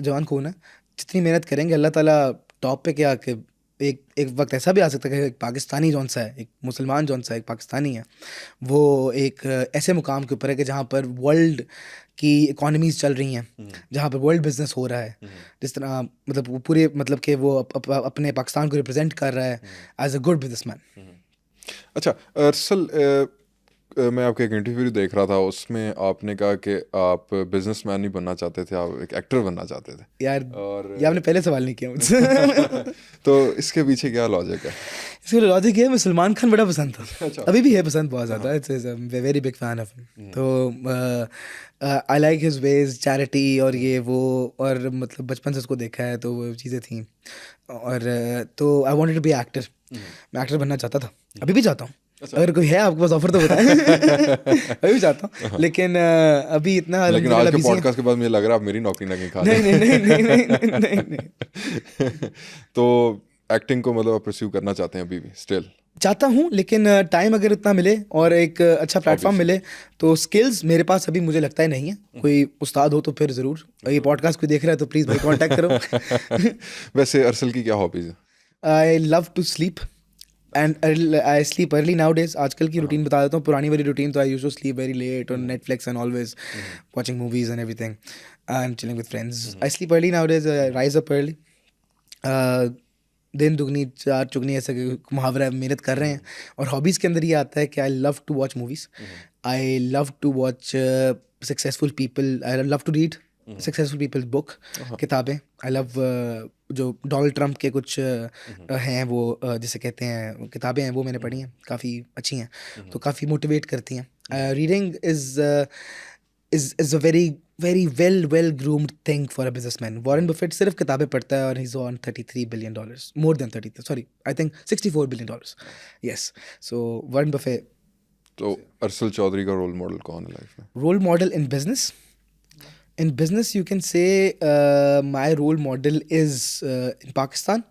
जवान खून है, जितनी मेहनत करेंगे अल्लाह ताला टॉप पे क्या कि एक वक्त ऐसा भी आ सकता है कि एक पाकिस्तानी जौन सा है, एक मुसलमान जौन सा है, एक पाकिस्तानी है, वो एक ऐसे मुकाम के ऊपर है कि जहाँ पर वर्ल्ड की इकोनॉमीज़ चल रही हैं, जहाँ पर वर्ल्ड बिजनेस हो रहा है, जिस तरह मतलब वो पूरे मतलब कि वो अपने पाकिस्तान को रिप्रेजेंट कर रहा है एज अ गुड बिजनेसमैन। अच्छा अरसल, मैं आपका एक इंटरव्यू देख रहा था, उसमें आपने कहा कि आप बिजनेसमैन नहीं बनना चाहते थे, आप एक एक्टर बनना चाहते थे। यार, और ये आपने पहले सवाल नहीं किया मुझसे। तो इसके पीछे क्या लॉजिक है? इसका लॉजिक है, मैं सलमान खान बड़ा पसंद था, अच्छा। अभी भी है पसंद बहुत ज़्यादा, it's very big fan of him. तो I like his ways, charity और ये वो, और मतलब बचपन से उसको देखा है, तो वो चीज़ें थी, और तो I wanted to be actor. मैं एक्टर बनना चाहता था, अभी भी चाहता हूँ। अगर कोई है आपके पास ऑफर तो बताएं। अभी भी चाहता हूँ, लेकिन अभी इतना, लेकिन आज के पॉडकास्ट के बाद मुझे लग रहा है आप मेरी नौकरी ना कहीं खा नहीं नहीं नहीं नहीं नहीं नहीं नहीं। तो एक्टिंग को मतलब आप परस्यू करना चाहते हैं अभी भी स्टिल? चाहता हूँ, लेकिन टाइम अगर इतना मिले और एक अच्छा प्लेटफॉर्म मिले, तो स्किल्स मेरे पास अभी मुझे लगता है नहीं है। कोई उस्ताद हो तो फिर ज़रूर, ये पॉडकास्ट कोई देख रहा है तो प्लीज़ भाई कांटेक्ट करो। वैसे अरसल की क्या हॉबीज है? I love to sleep and I sleep early nowadays. आजकल की रूटीन बता देता हूँ, पुरानी वाली रूटीन तो I used to sleep very late on Netflix and always watching movies and everything and chilling with friends. I sleep early nowadays, rise up early, दिन दुगनी चार चुगनी ऐसा मुहावरा है, मेहनत कर रहे हैं। और हॉबीज़ के अंदर ये आता है कि I love to watch movies, I love to watch successful people, I love to read successful peoples book, किताबें। आई लव जो डोनाल्ड ट्रंप के कुछ हैं वो जिसे कहते हैं किताबें हैं, वो मैंने पढ़ी हैं, काफ़ी अच्छी हैं, तो काफ़ी मोटिवेट करती हैं। Reading is a very well groomed thing for a businessman. Warren Buffett सिर्फ किताबें पढ़ता है और he is on $33 billion, more than 30, sorry I think $64 billion। Yes, so Warren Buffett. तो अरसल चौधरी का रोल मॉडल कौन है लाइफ में? Role model in business? In business, you can say my role model is in Pakistan,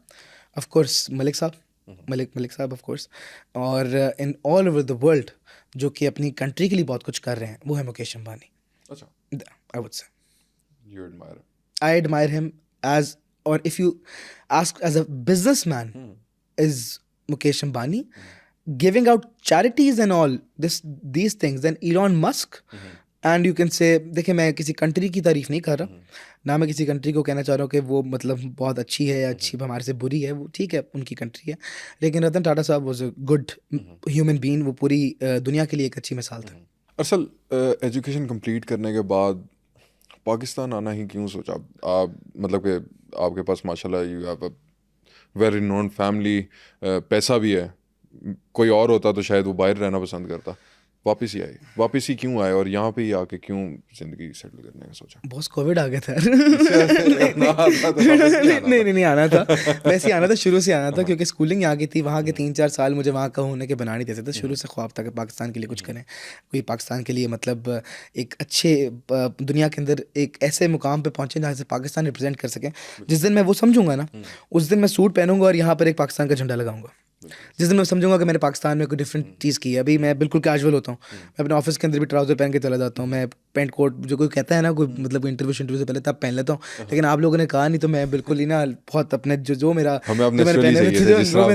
of course, Malik Saab, Malik Saab, of course, और in all over the world जो कि अपनी country के लिए बहुत कुछ कर रहे हैं, वो है मुकेश अंबानी। अच्छा, I would say you admire him. I admire him as, or if you ask as a businessman, is Mukesh Ambani giving out charities and all these things, then Elon Musk. And you can से, देखिए मैं किसी country की तारीफ नहीं कर रहा, ना मैं किसी कंट्री को कहना चाह रहा हूँ कि वो मतलब बहुत अच्छी है या अच्छी हमारे से बुरी है, वो ठीक है उनकी कंट्री है, लेकिन रतन टाटा साहब was a good human being, वो पूरी दुनिया के लिए एक अच्छी मिसाल था। अरसल, एजुकेशन कंप्लीट करने के बाद पाकिस्तान आना ही क्यों सोचा? आप मतलब कि आपके पास माशाल्लाह you have a very known family, पैसा भी है, कोई और होता तो शायद वो बाहर रहना पसंद करता, वापस ही क्यों आए और यहाँ पे ही आके क्यों ज़िंदगी सेटल करने का सोचा? बहुत कोविड आ गया था नहीं, नहीं आना था, वैसे ही आना था, शुरू से आना था, क्योंकि स्कूलिंग यहाँ की थी, वहाँ के 3-4 साल मुझे वहाँ का होने के बना नहीं देते थे। शुरू से ख्वाब था कि पाकिस्तान के लिए कुछ करें, कोई पाकिस्तान के लिए मतलब एक अच्छे दुनिया के अंदर एक ऐसे मुकाम पे पहुँचे जहाँ से पाकिस्तान रिप्रेजेंट कर सकें। जिस दिन मैं वो समझूंगा ना, उस दिन मैं सूट पहनूंगा और यहाँ पर एक पाकिस्तान का झंडा लगाऊंगा। जिस दिन मैं समझूंगा कि मैंने पाकिस्तान में कोई डिफरेंट चीज़ की है। अभी मैं बिल्कुल कैजुअल होता हूँ, मैं अपने ऑफिस के अंदर भी ट्राउजर पहन के चला जाता हूँ, मैं पेंट कोट, जो कोई कहता है ना कोई मतलब इंटरव्यू से पहले तब पहन लेता हूँ, लेकिन आप लोगों ने कहा नहीं, तो मैं बिल्कुल ही ना बहुत अपने जो मैंने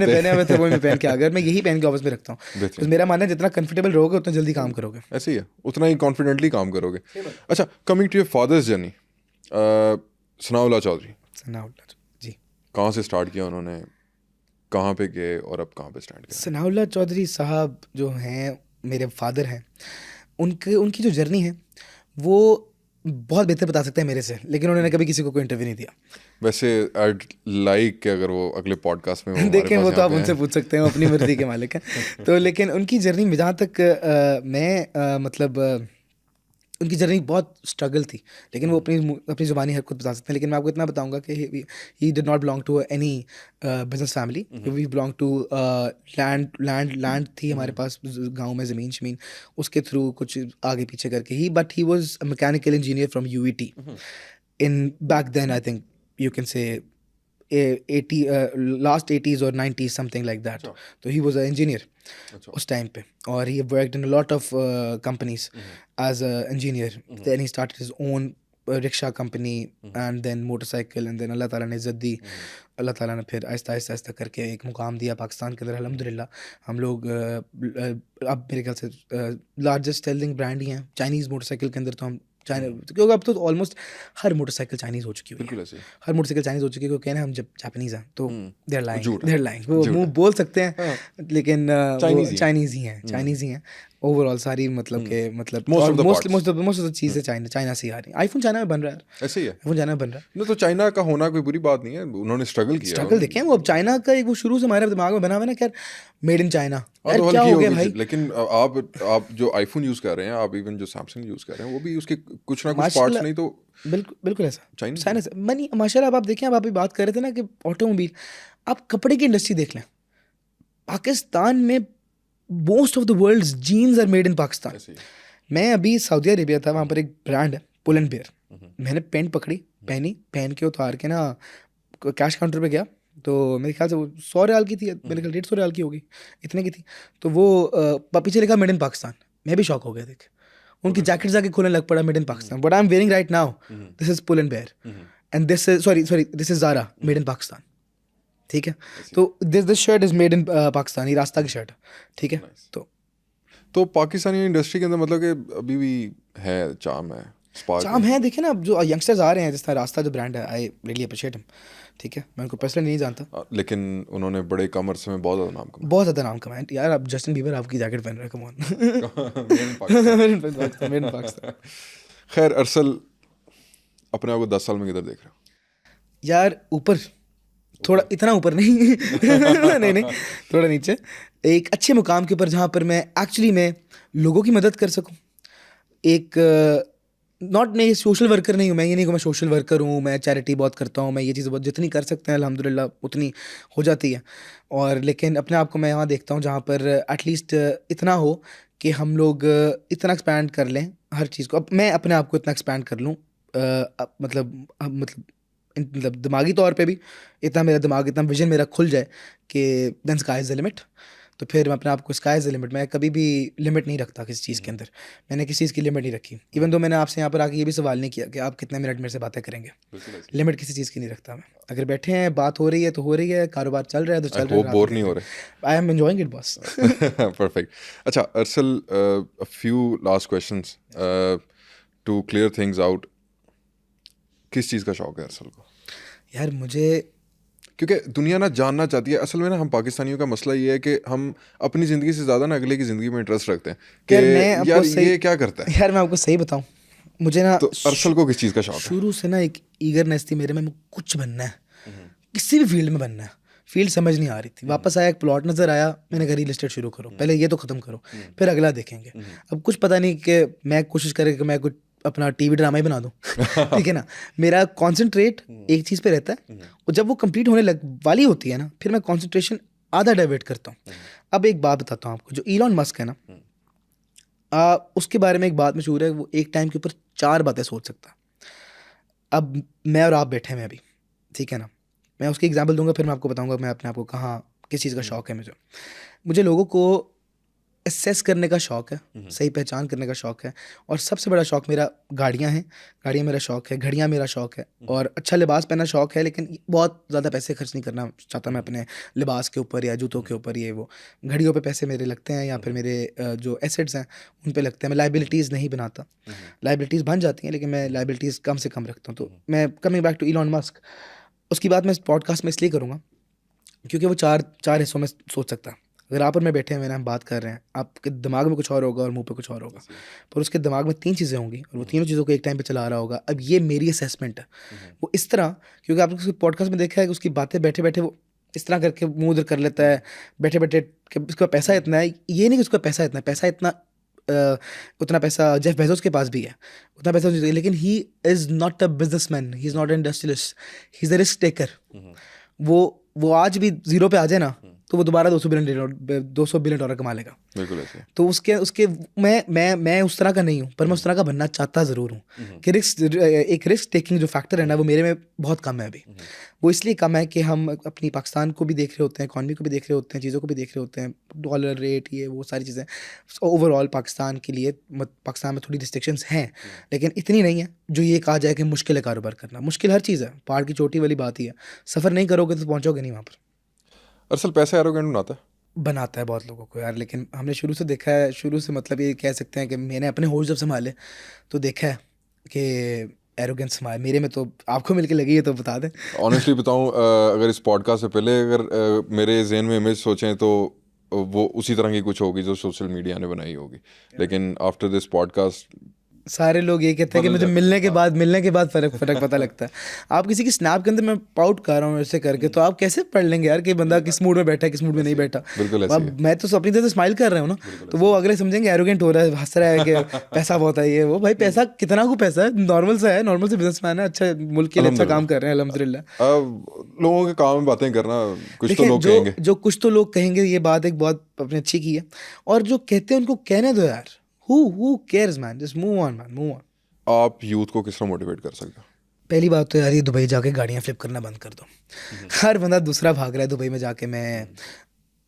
पहने हुए थे वो मैं पहन के आ गया। मैं यही पहन के ऑफिस में रखता हूँ, तो मेरा मानना है जितना कंफर्टेबल रहोगे उतना जल्दी काम करोगे। ऐसे ही है, उतना ही कॉन्फिडेंटली काम करोगे। अच्छा, coming to your father's journey, Sanaullah Chaudhry ji, कहाँ से स्टार्ट किया उन्होंने, कहाँ पे गए और अब कहाँ पे स्टैंड किया? सनाउल्लाह चौधरी साहब जो हैं मेरे फादर हैं, उनकी जो जर्नी है वो बहुत बेहतर बता सकते हैं मेरे से, लेकिन उन्होंने कभी किसी को कोई इंटरव्यू नहीं दिया। वैसे I'd like कि अगर वो अगले पॉडकास्ट में देखें, वो तो आप उनसे पूछ सकते हैं, अपनी मर्जी के मालिक हैं। तो लेकिन उनकी जर्नी में जहाँ तक मैं मतलब उनकी जर्नी बहुत स्ट्रगल थी, लेकिन वो अपनी ज़ुबानी हर खुद बता सकते हैं। लेकिन मैं आपको इतना बताऊंगा कि he did not belong to any business family, we belong to land थी हमारे पास गांव में, ज़मीन उसके थ्रू कुछ आगे पीछे करके but he was a mechanical engineer from UET in back then, I think you can say last 80s or 90s, something like that. So he was an engineer उस टाइम पे, और he worked in a lot of companies as an engineer. Then he started his own rickshaw company and then motorcycle, and then अल्लाह ताला ने इज़्ज़त दी, अल्लाह ताला ने फिर आहिस्ता करके एक मुकाम दिया पाकिस्तान के अंदर। अल्हम्दुलिल्लाह हम लोग अब मेरे ख्याल से लार्जेस्ट सेलिंग ब्रांड ही हैं चाइनीज़ मोटरसाइकिल के अंदर। तो हम चाइना, क्योंकि अब तो ऑलमोस्ट हर मोटरसाइकिल चाइनीज़ हो चुकी है, हर मोटरसाइकिल चाइनीज़ हो चुकी है, क्योंकि ना हम जब जापानीज़ हैं तो देयर लाइंग वो मुंह बोल सकते हैं, लेकिन चाइनीज़ ही हैं ओवरऑल सारी, मतलब के मतलब मोस्ट ऑफ द चीज़ें चाइना से ही आ रही हैं। आईफोन चाइना में बन रहा है, ऐसे ही है, आईफोन चाइना में बन रहा है। तो चाइना का होना कोई बुरी बात नहीं है, उन्होंने स्ट्रगल देखें, वो अब चाइना का एक वो शुरू से हमारे दिमाग में बना हुआ है ना, क्या मेड इन चाइना, क्या हो गया भाई। लेकिन आप जो आईफोन यूज़ कर रहे हैं, आप इवन जो सैमसंग यूज़ कर रहे हैं, वो भी उसके कुछ ना कुछ पार्ट्स नहीं तो बिल्कुल ऐसा चाइना से मनी। माशाल्लाह, आप देखें, आप अभी बात कर रहे थे ना कि ऑटोमोबाइल, आप कपड़े की इंडस्ट्री देख लें, पाकिस्तान में most of the world's jeans are made in Pakistan. मैं अभी सऊदी अरेबिया था, वहाँ पर एक ब्रांड है पुल एंड बेयर, मैंने पेंट पकड़ी, पहन के उतार के ना कैश काउंटर पे गया, तो मेरे ख्याल से वो 100 रियाल की थी, मेरे ख्याल 150 रियाल की होगी, इतने की थी। तो वो पीछे लिखा मेड इन पाकिस्तान, मैं भी शॉक हो गया देख, उनकी जैकेट जाके खोलने लग पड़ा made in Pakistan. But I am wearing right now, this is pull and bear and this is sorry this is Zara made in Pakistan, ठीक है। तो this shirt is made in Pakistan, ये रास्ता की शर्ट, ठीक है। तो पाकिस्तानी इंडस्ट्री के अंदर मतलब कि अभी भी है चाम है, Spark चाम है। देखिए ना, अब जो यंगस्टर्स आ रहे हैं, जिस तरह रास्ता जो ब्रांड है, आई रियली अप्रिशिएट हिम। ठीक है, मैं उनको पर्सनली नहीं जानता, लेकिन उन्होंने बड़े कम अरसे में बहुत ज़्यादा नाम कमाया। बहुत ज़्यादा नाम कमाया यार। अब जस्टिन बीबर आपकी जैकेट पहन रहे हैं, come on. Made in Pakistan। Made in Pakistan. खैर अरसल, अपने आप को 10 साल में किधर देख रहे हो? यार ऊपर, थोड़ा इतना ऊपर नहीं नहीं नहीं, थोड़ा नीचे, एक अच्छे मुकाम के ऊपर जहाँ पर मैं एक्चुअली मैं लोगों की मदद कर सकूँ। एक नॉट नहीं, सोशल वर्कर नहीं हूँ मैं, ये नहीं कि मैं सोशल वर्कर हूँ, मैं चैरिटी बहुत करता हूँ, मैं ये चीज़ें बहुत जितनी कर सकते हैं अल्हम्दुलिल्लाह उतनी हो जाती है। और लेकिन अपने आप को मैं यहाँ देखता हूँ जहाँ पर एटलीस्ट इतना हो कि हम लोग इतना एक्सपैंड कर लें हर चीज़ को। अब मैं अपने आप को इतना एक्सपैंड कर लूँ, मतलब दिमागी तौर पे भी इतना, मेरा दिमाग इतना विजन मेरा खुल जाए कि then sky is the limit. तो फिर मैं अपने आप को, स्काई इज़ द लिमिट, मैं कभी भी लिमिट नहीं रखता किसी चीज़ के अंदर। मैंने किसी चीज़ की लिमिट नहीं रखी। इवन दो मैंने आपसे यहाँ पर आके ये भी सवाल नहीं किया कि आप कितने मिनट मेरे से बातें करेंगे। लिमिट किसी चीज़ की नहीं रखता मैं। अगर बैठे हैं, बात हो रही है तो हो रही है, कारोबार चल रहा है तो चल रहा है। बोर नहीं हो रहे? I am enjoying it boss. Perfect. अच्छा Arsal, a few last questions to clear things out. किस चीज़ का शौक है अरसल को? यार मुझे, क्योंकि दुनिया ना जानना चाहती है असल में ना, हम पाकिस्तानियों का मसला ये है कि हम अपनी ज़िंदगी से ज़्यादा ना अगले की ज़िंदगी में इंटरेस्ट रखते हैं कि यार मैं आपको यार सही, ये क्या करता है। यार मैं आपको सही बताऊं, मुझे ना तो अरसल को किस चीज़ का शौक है? शुरू से ना एक ईगरनेस थी मेरे में, कुछ बनना है, किसी भी फील्ड में बनना है। फील्ड समझ नहीं आ रही थी। वापस आया, एक प्लॉट नज़र आया, मैंने कहा रियल एस्टेट शुरू करो, पहले ये तो ख़त्म करो, फिर अगला देखेंगे। अब कुछ पता नहीं कि मैं कोशिश करें कि मैं कुछ अपना टीवी ड्रामा ही बना दूं। ठीक है ना, मेरा कॉन्सेंट्रेट एक चीज़ पे रहता है, और जब वो कंप्लीट होने लग वाली होती है ना, फिर मैं कॉन्सेंट्रेशन आधा डाइवर्ट करता हूँ। अब एक बात बताता हूँ आपको, जो इलॉन मस्क है ना, उसके बारे में एक बात मशहूर है, वो एक टाइम के ऊपर 4 बातें सोच सकता। अब मैं और आप बैठे हैं अभी, ठीक है ना, मैं उसकी एग्जांपल दूंगा, फिर मैं आपको बताऊंगा मैं अपने आप को कहाँ, किस चीज़ का शौक है मुझे। मुझे लोगों को असेस करने का शौक है, सही पहचान करने का शौक है, और सबसे बड़ा शौक मेरा गाड़ियाँ हैं। गाड़ियाँ मेरा शौक है, घड़ियाँ मेरा शौक है, और अच्छा लिबास पहनना शौक है, लेकिन बहुत ज़्यादा पैसे खर्च नहीं करना चाहता मैं अपने लिबास के ऊपर या जूतों के ऊपर। ये वो घड़ियों पे पैसे मेरे लगते हैं, या फिर मेरे जो एसेट्स हैं उन पे लगते हैं। मैं लाइबिलिटीज़ नहीं बनाता, लाइबिलिटीज़ बन जाती हैं, लेकिन मैं लाइबिलिटीज़ कम से कम रखता हूँ। तो मैं coming back to Elon Musk, उसकी बात मैं इस पॉडकास्ट में इसलिए करूँगा क्योंकि वो चार हिस्सों में सोच सकता है। अगर आप और मैं बैठे हैं, मैंने हम बात कर रहे हैं, आपके दिमाग में कुछ और होगा और मुंह पे कुछ और होगा, पर उसके दिमाग में 3 चीज़ें होंगी, और वो तीनों चीज़ों को एक टाइम पे चला रहा होगा। अब ये मेरी असेसमेंट है। वो इस तरह, क्योंकि आपने उसके पॉडकास्ट में देखा है कि उसकी बातें बैठे बैठे वो इस तरह करके मुंह उधर कर लेता है, बैठे बैठे कि उसका पैसा इतना है। ये नहीं कि उसका पैसा इतना है, पैसा इतना उतना पैसा जेफ बेजोस के पास भी है, उतना पैसा, लेकिन he is not a businessman, he is not an industrialist, he is a risk taker. वो आज भी जीरो पे आ जाए ना, तो वो दोबारा 200 बिलियन डॉलर कमा लेगा। बिल्कुल ऐसे। तो उसके मैं उस तरह का नहीं हूँ, पर मैं उस तरह का बनना चाहता ज़रूर हूँ कि एक रिस्क टेकिंग जो फैक्टर है ना, वो मेरे में बहुत कम है अभी। वो इसलिए कम है कि हम अपनी पाकिस्तान को भी देख रहे होते हैं, इकॉनमी को भी देख रहे होते हैं, चीज़ों को भी देख रहे होते हैं, डॉलर रेट, ये वो सारी चीज़ें। ओवरऑल पाकिस्तान के लिए, पाकिस्तान में थोड़ी रिस्ट्रिक्शंस हैं, लेकिन इतनी नहीं है जो ये कहा जाए कि मुश्किल है कारोबार करना। मुश्किल हर चीज़ है, पहाड़ की चोटी वाली बात ही है। सफ़र नहीं करोगे तो पहुँचोगे नहीं वहाँ पर। अरसल पैसा एरोगेंट बनाता है? बनाता है बहुत लोगों को यार, लेकिन हमने शुरू से देखा है, शुरू से मतलब ये कह सकते हैं कि मैंने अपने होश जब संभाले तो देखा है कि एरोगेंस संभाल मेरे में, तो आपको मिलके लगी है तो बता दें। ऑनेस्टली बताऊं, अगर इस पॉडकास्ट से पहले अगर मेरे जहन में इमेज सोचें तो वो उसी तरह की कुछ होगी जो सोशल मीडिया ने बनाई होगी, लेकिन आफ्टर दिस पॉडकास्ट सारे लोग ये कहते हैं कि मुझे मिलने के बाद फर्क पता लगता है। आप किसी की स्नैप के अंदर मैं पाउट कर रहा हूँ ऐसे करके, तो आप कैसे पढ़ लेंगे यार कि बंदा किस मूड में बैठा है, किस मूड में नहीं बैठा। बिल्कुल ऐसे अब मैं तो अपनी तरह से स्माइल कर रहा हूँ ना, तो वो अगले समझेंगे एरोगेंट हो रहा है, हंस रहा है कि पैसा बहुत है ये वो। भाई पैसा कितना को पैसा है, नॉर्मल सा है, नॉर्मल से बिजनेसमैन है, अच्छा मुल्क के लिए अच्छा काम कर रहे हैं अल्हम्दुलिल्लाह। लोगों के काम में बातें करना, कुछ तो लोग कहेंगे, जो कुछ तो लोग कहेंगे, ये बात एक बहुत अपने अच्छी की है, और जो कहते हैं उनको कहने दो यार। Who cares man, just move on man, move on. आप यूथ को किस तरह मोटिवेट कर सकते हो? पहली बात तो यार, ये दुबई जाके गाड़ियाँ फ्लिप करना बंद कर दो। हर बंदा दूसरा भाग रहा है दुबई में जाके, मैं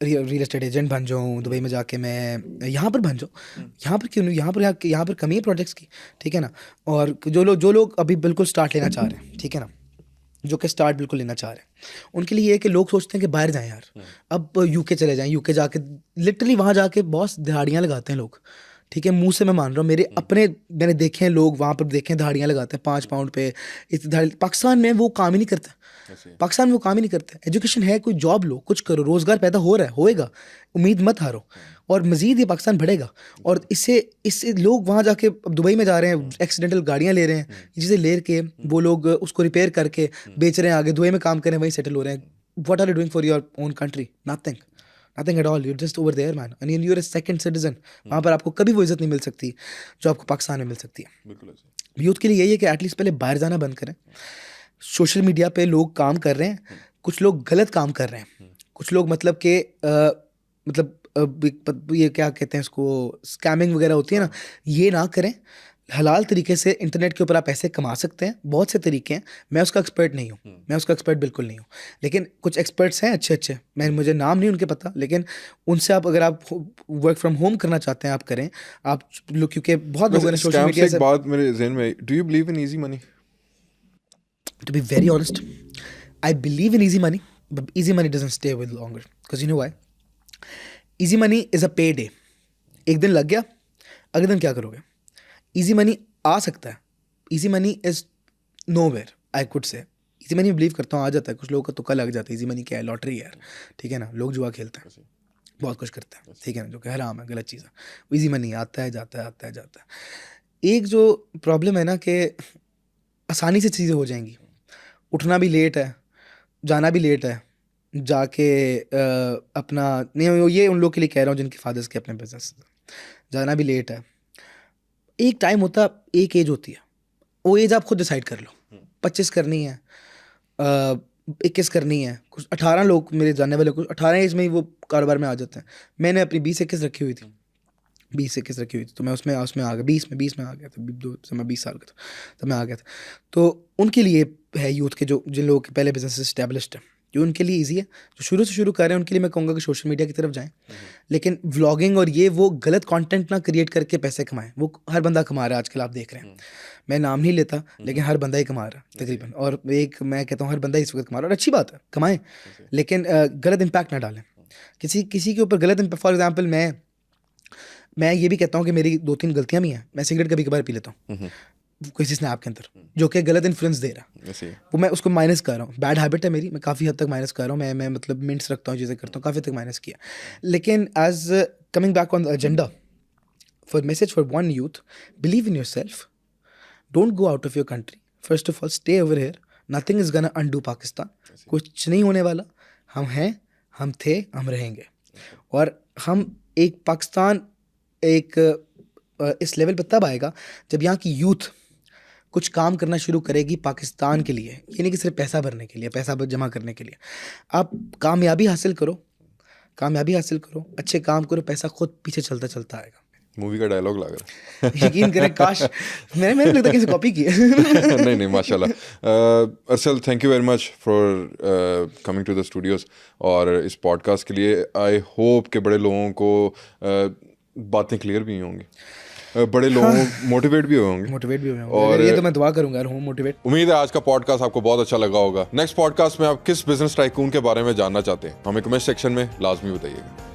रियल एस्टेट एजेंट बन जाऊँ, दुबई में जाके मैं यहाँ पर बन जाऊँ। यहाँ पर क्यों नहीं, यहाँ पर कमी है प्रोजेक्ट्स की, ठीक है ना। और जो लोग अभी बिल्कुल स्टार्ट लेना चाह रहे हैं, ठीक है ना, जो कि स्टार्ट बिल्कुल लेना चाह रहे हैं, उनके लिए ये है कि लोग सोचते हैं कि बाहर जाएं यार। अब यूके चले जाएं, यूके जाके लिटरली वहाँ जाके बहुत दिहाड़ियाँ लगाते हैं लोग, ठीक है, मुंह से मैं मान रहा हूँ, मेरे अपने मैंने देखे हैं लोग वहाँ पर, देखे हैं दाढ़ियाँ लगाते हैं 5 पाउंड पे, इतनी दाढ़ी। पाकिस्तान में वो काम ही नहीं करता, पाकिस्तान में वो काम ही नहीं करता। एजुकेशन है, कोई जॉब लो, कुछ करो, रोजगार पैदा हो रहा है, होएगा, उम्मीद मत हारो, और मजीद ये पाकिस्तान बढ़ेगा। और इससे लोग वहाँ जाके अब दुबई में जा रहे हैं, एक्सीडेंटल गाड़ियाँ ले रहे हैं, ये चीज़ें ले के वो लोग उसको रिपेयर करके बेच रहे हैं, आगे दुबई में काम कर रहे हैं, वहीं सेटल हो रहे हैं। What are you doing for your own country? Nothing at all. You're just over there, man, and you're a second citizen. वहाँ पर आपको कभी वो इज्जत नहीं मिल सकती जो आपको पाकिस्तान में मिल सकती है। यूथ के लिए यही है कि एटलीस्ट पहले बाहर जाना बंद करें। सोशल मीडिया पे लोग काम कर रहे हैं, कुछ लोग गलत काम कर रहे हैं, कुछ लोग मतलब कि ये क्या कहते हैं इसको, स्कैमिंग वगैरह होती है ना, ये ना करें। हलाल तरीके से इंटरनेट के ऊपर आप पैसे कमा सकते हैं, बहुत से तरीके हैं। मैं उसका एक्सपर्ट नहीं हूँ, मैं उसका एक्सपर्ट बिल्कुल नहीं हूँ, लेकिन कुछ एक्सपर्ट्स हैं अच्छे, मुझे नाम नहीं उनके पता, लेकिन उनसे आप अगर आप वर्क फ्रॉम होम करना चाहते हैं आप करें। आप लोग, क्योंकि बहुत लोगों ने सोशल मीडिया से, बात मेरे ज़हन में, do you believe in easy money? To be very honest, I believe in easy money, but easy money doesn't stay with longer. Because you know why? Easy money is a payday. एक दिन लग गया, अगले दिन क्या करोगे? Easy money आ सकता है. Easy money is nowhere, I could say. Easy money believe करता हूँ आ जाता है, कुछ लोगों का तुक्का लग जाता है। Easy money क्या है? लॉटरी यार, ठीक है ना? लोग जुआ खेलते हैं, बहुत कुछ करते हैं, ठीक है ना, जो कि हराम है, गलत चीज़ है। Easy money आता है जाता है। एक जो प्रॉब्लम है ना कि आसानी से चीज़ें हो जाएंगी, उठना भी लेट है, जाना भी लेट है, जाके अपना नहीं, ये उन लोग के लिए कह रहा हूँ जिनके फादर्स के अपने बिजनेस, जाना भी लेट है। एक टाइम होता, एक एज होती है, वो एज आप खुद डिसाइड कर लो, 25 करनी है, 21 करनी है। कुछ 18 लोग मेरे जानने वाले, कुछ 18 एज में ही वो कारोबार में आ जाते हैं। मैंने अपनी 20-21 रखी हुई थी, 20-21 रखी हुई थी, तो मैं उसमें आ गया, 20 में आ गया था, मैं 20 साल का था तब मैं आ गया था। तो उनके लिए है यूथ के, जो जिन लोगों के पहले बिजनेस इस्टेब्लिश्ड है, जो उनके लिए ईजी है, जो शुरू से शुरू कर रहे हैं, उनके लिए मैं कहूँगा कि सोशल मीडिया की तरफ जाएं। लेकिन व्लॉगिंग और ये वो गलत कंटेंट ना क्रिएट करके पैसे कमाएं। वो हर बंदा कमा रहा है आजकल, आप देख रहे हैं। मैं नाम नहीं लेता, लेकिन हर बंदा ही कमा रहा है तकरीबन। और एक मैं कहता हूँ हर बंदा इस वक्त कमा रहा है, और अच्छी बात है, कमाएं, लेकिन गलत इम्पैक्ट ना डालें किसी के ऊपर। गलत इम्पैक्ट, फॉर एग्जाम्पल मैं ये भी कहता हूँ कि मेरी 2-3 गलतियाँ भी हैं। मैं सिगरेट कभी कभार पी लेता हूँ किसी स्नैप के अंदर, जो कि गलत इन्फ्लुएंस दे रहा है, वो मैं उसको माइनस कर रहा हूँ। बैड हैबिट है मेरी, मैं काफ़ी हद तक माइनस कर रहा हूँ। मैं मतलब मिनट्स रखता हूँ, चीज़ें करता हूँ, काफ़ी हद तक माइनस किया। लेकिन as coming back on the agenda, for message for one youth, believe in yourself, don't go out of your country, first of all stay over here, nothing is gonna undo Pakistan. कुछ नहीं होने वाला, हम हैं, हम थे, हम रहेंगे। और हम एक पाकिस्तान इस लेवल पर तब आएगा जब यहाँ की यूथ कुछ काम करना शुरू करेगी पाकिस्तान के लिए। ये नहीं कि सिर्फ पैसा भरने के लिए, पैसा जमा करने के लिए। आप कामयाबी हासिल करो, अच्छे काम करो, पैसा खुद पीछे चलता आएगा। मूवी का डायलॉग लग रहा है। यकीन करें, काश मैंने लगता है किसी कॉपी की है। नहीं माशाल्लाह। Arsal, thank you very much for coming to the studios और इस पॉडकास्ट के लिए। आई होप कि बड़े लोगों को बातें क्लियर भी होंगी, बड़े लोग मोटिवेट भी होंगे। और ये तो मैं दुआ करूंगा यार, हूँ मोटिवेट। उम्मीद है आज का पॉडकास्ट आपको बहुत अच्छा लगा होगा। नेक्स्ट पॉडकास्ट में आप किस बिजनेस टाइकून के बारे में जानना चाहते हैं, हमें कमेंट सेक्शन में लाजमी बताइएगा।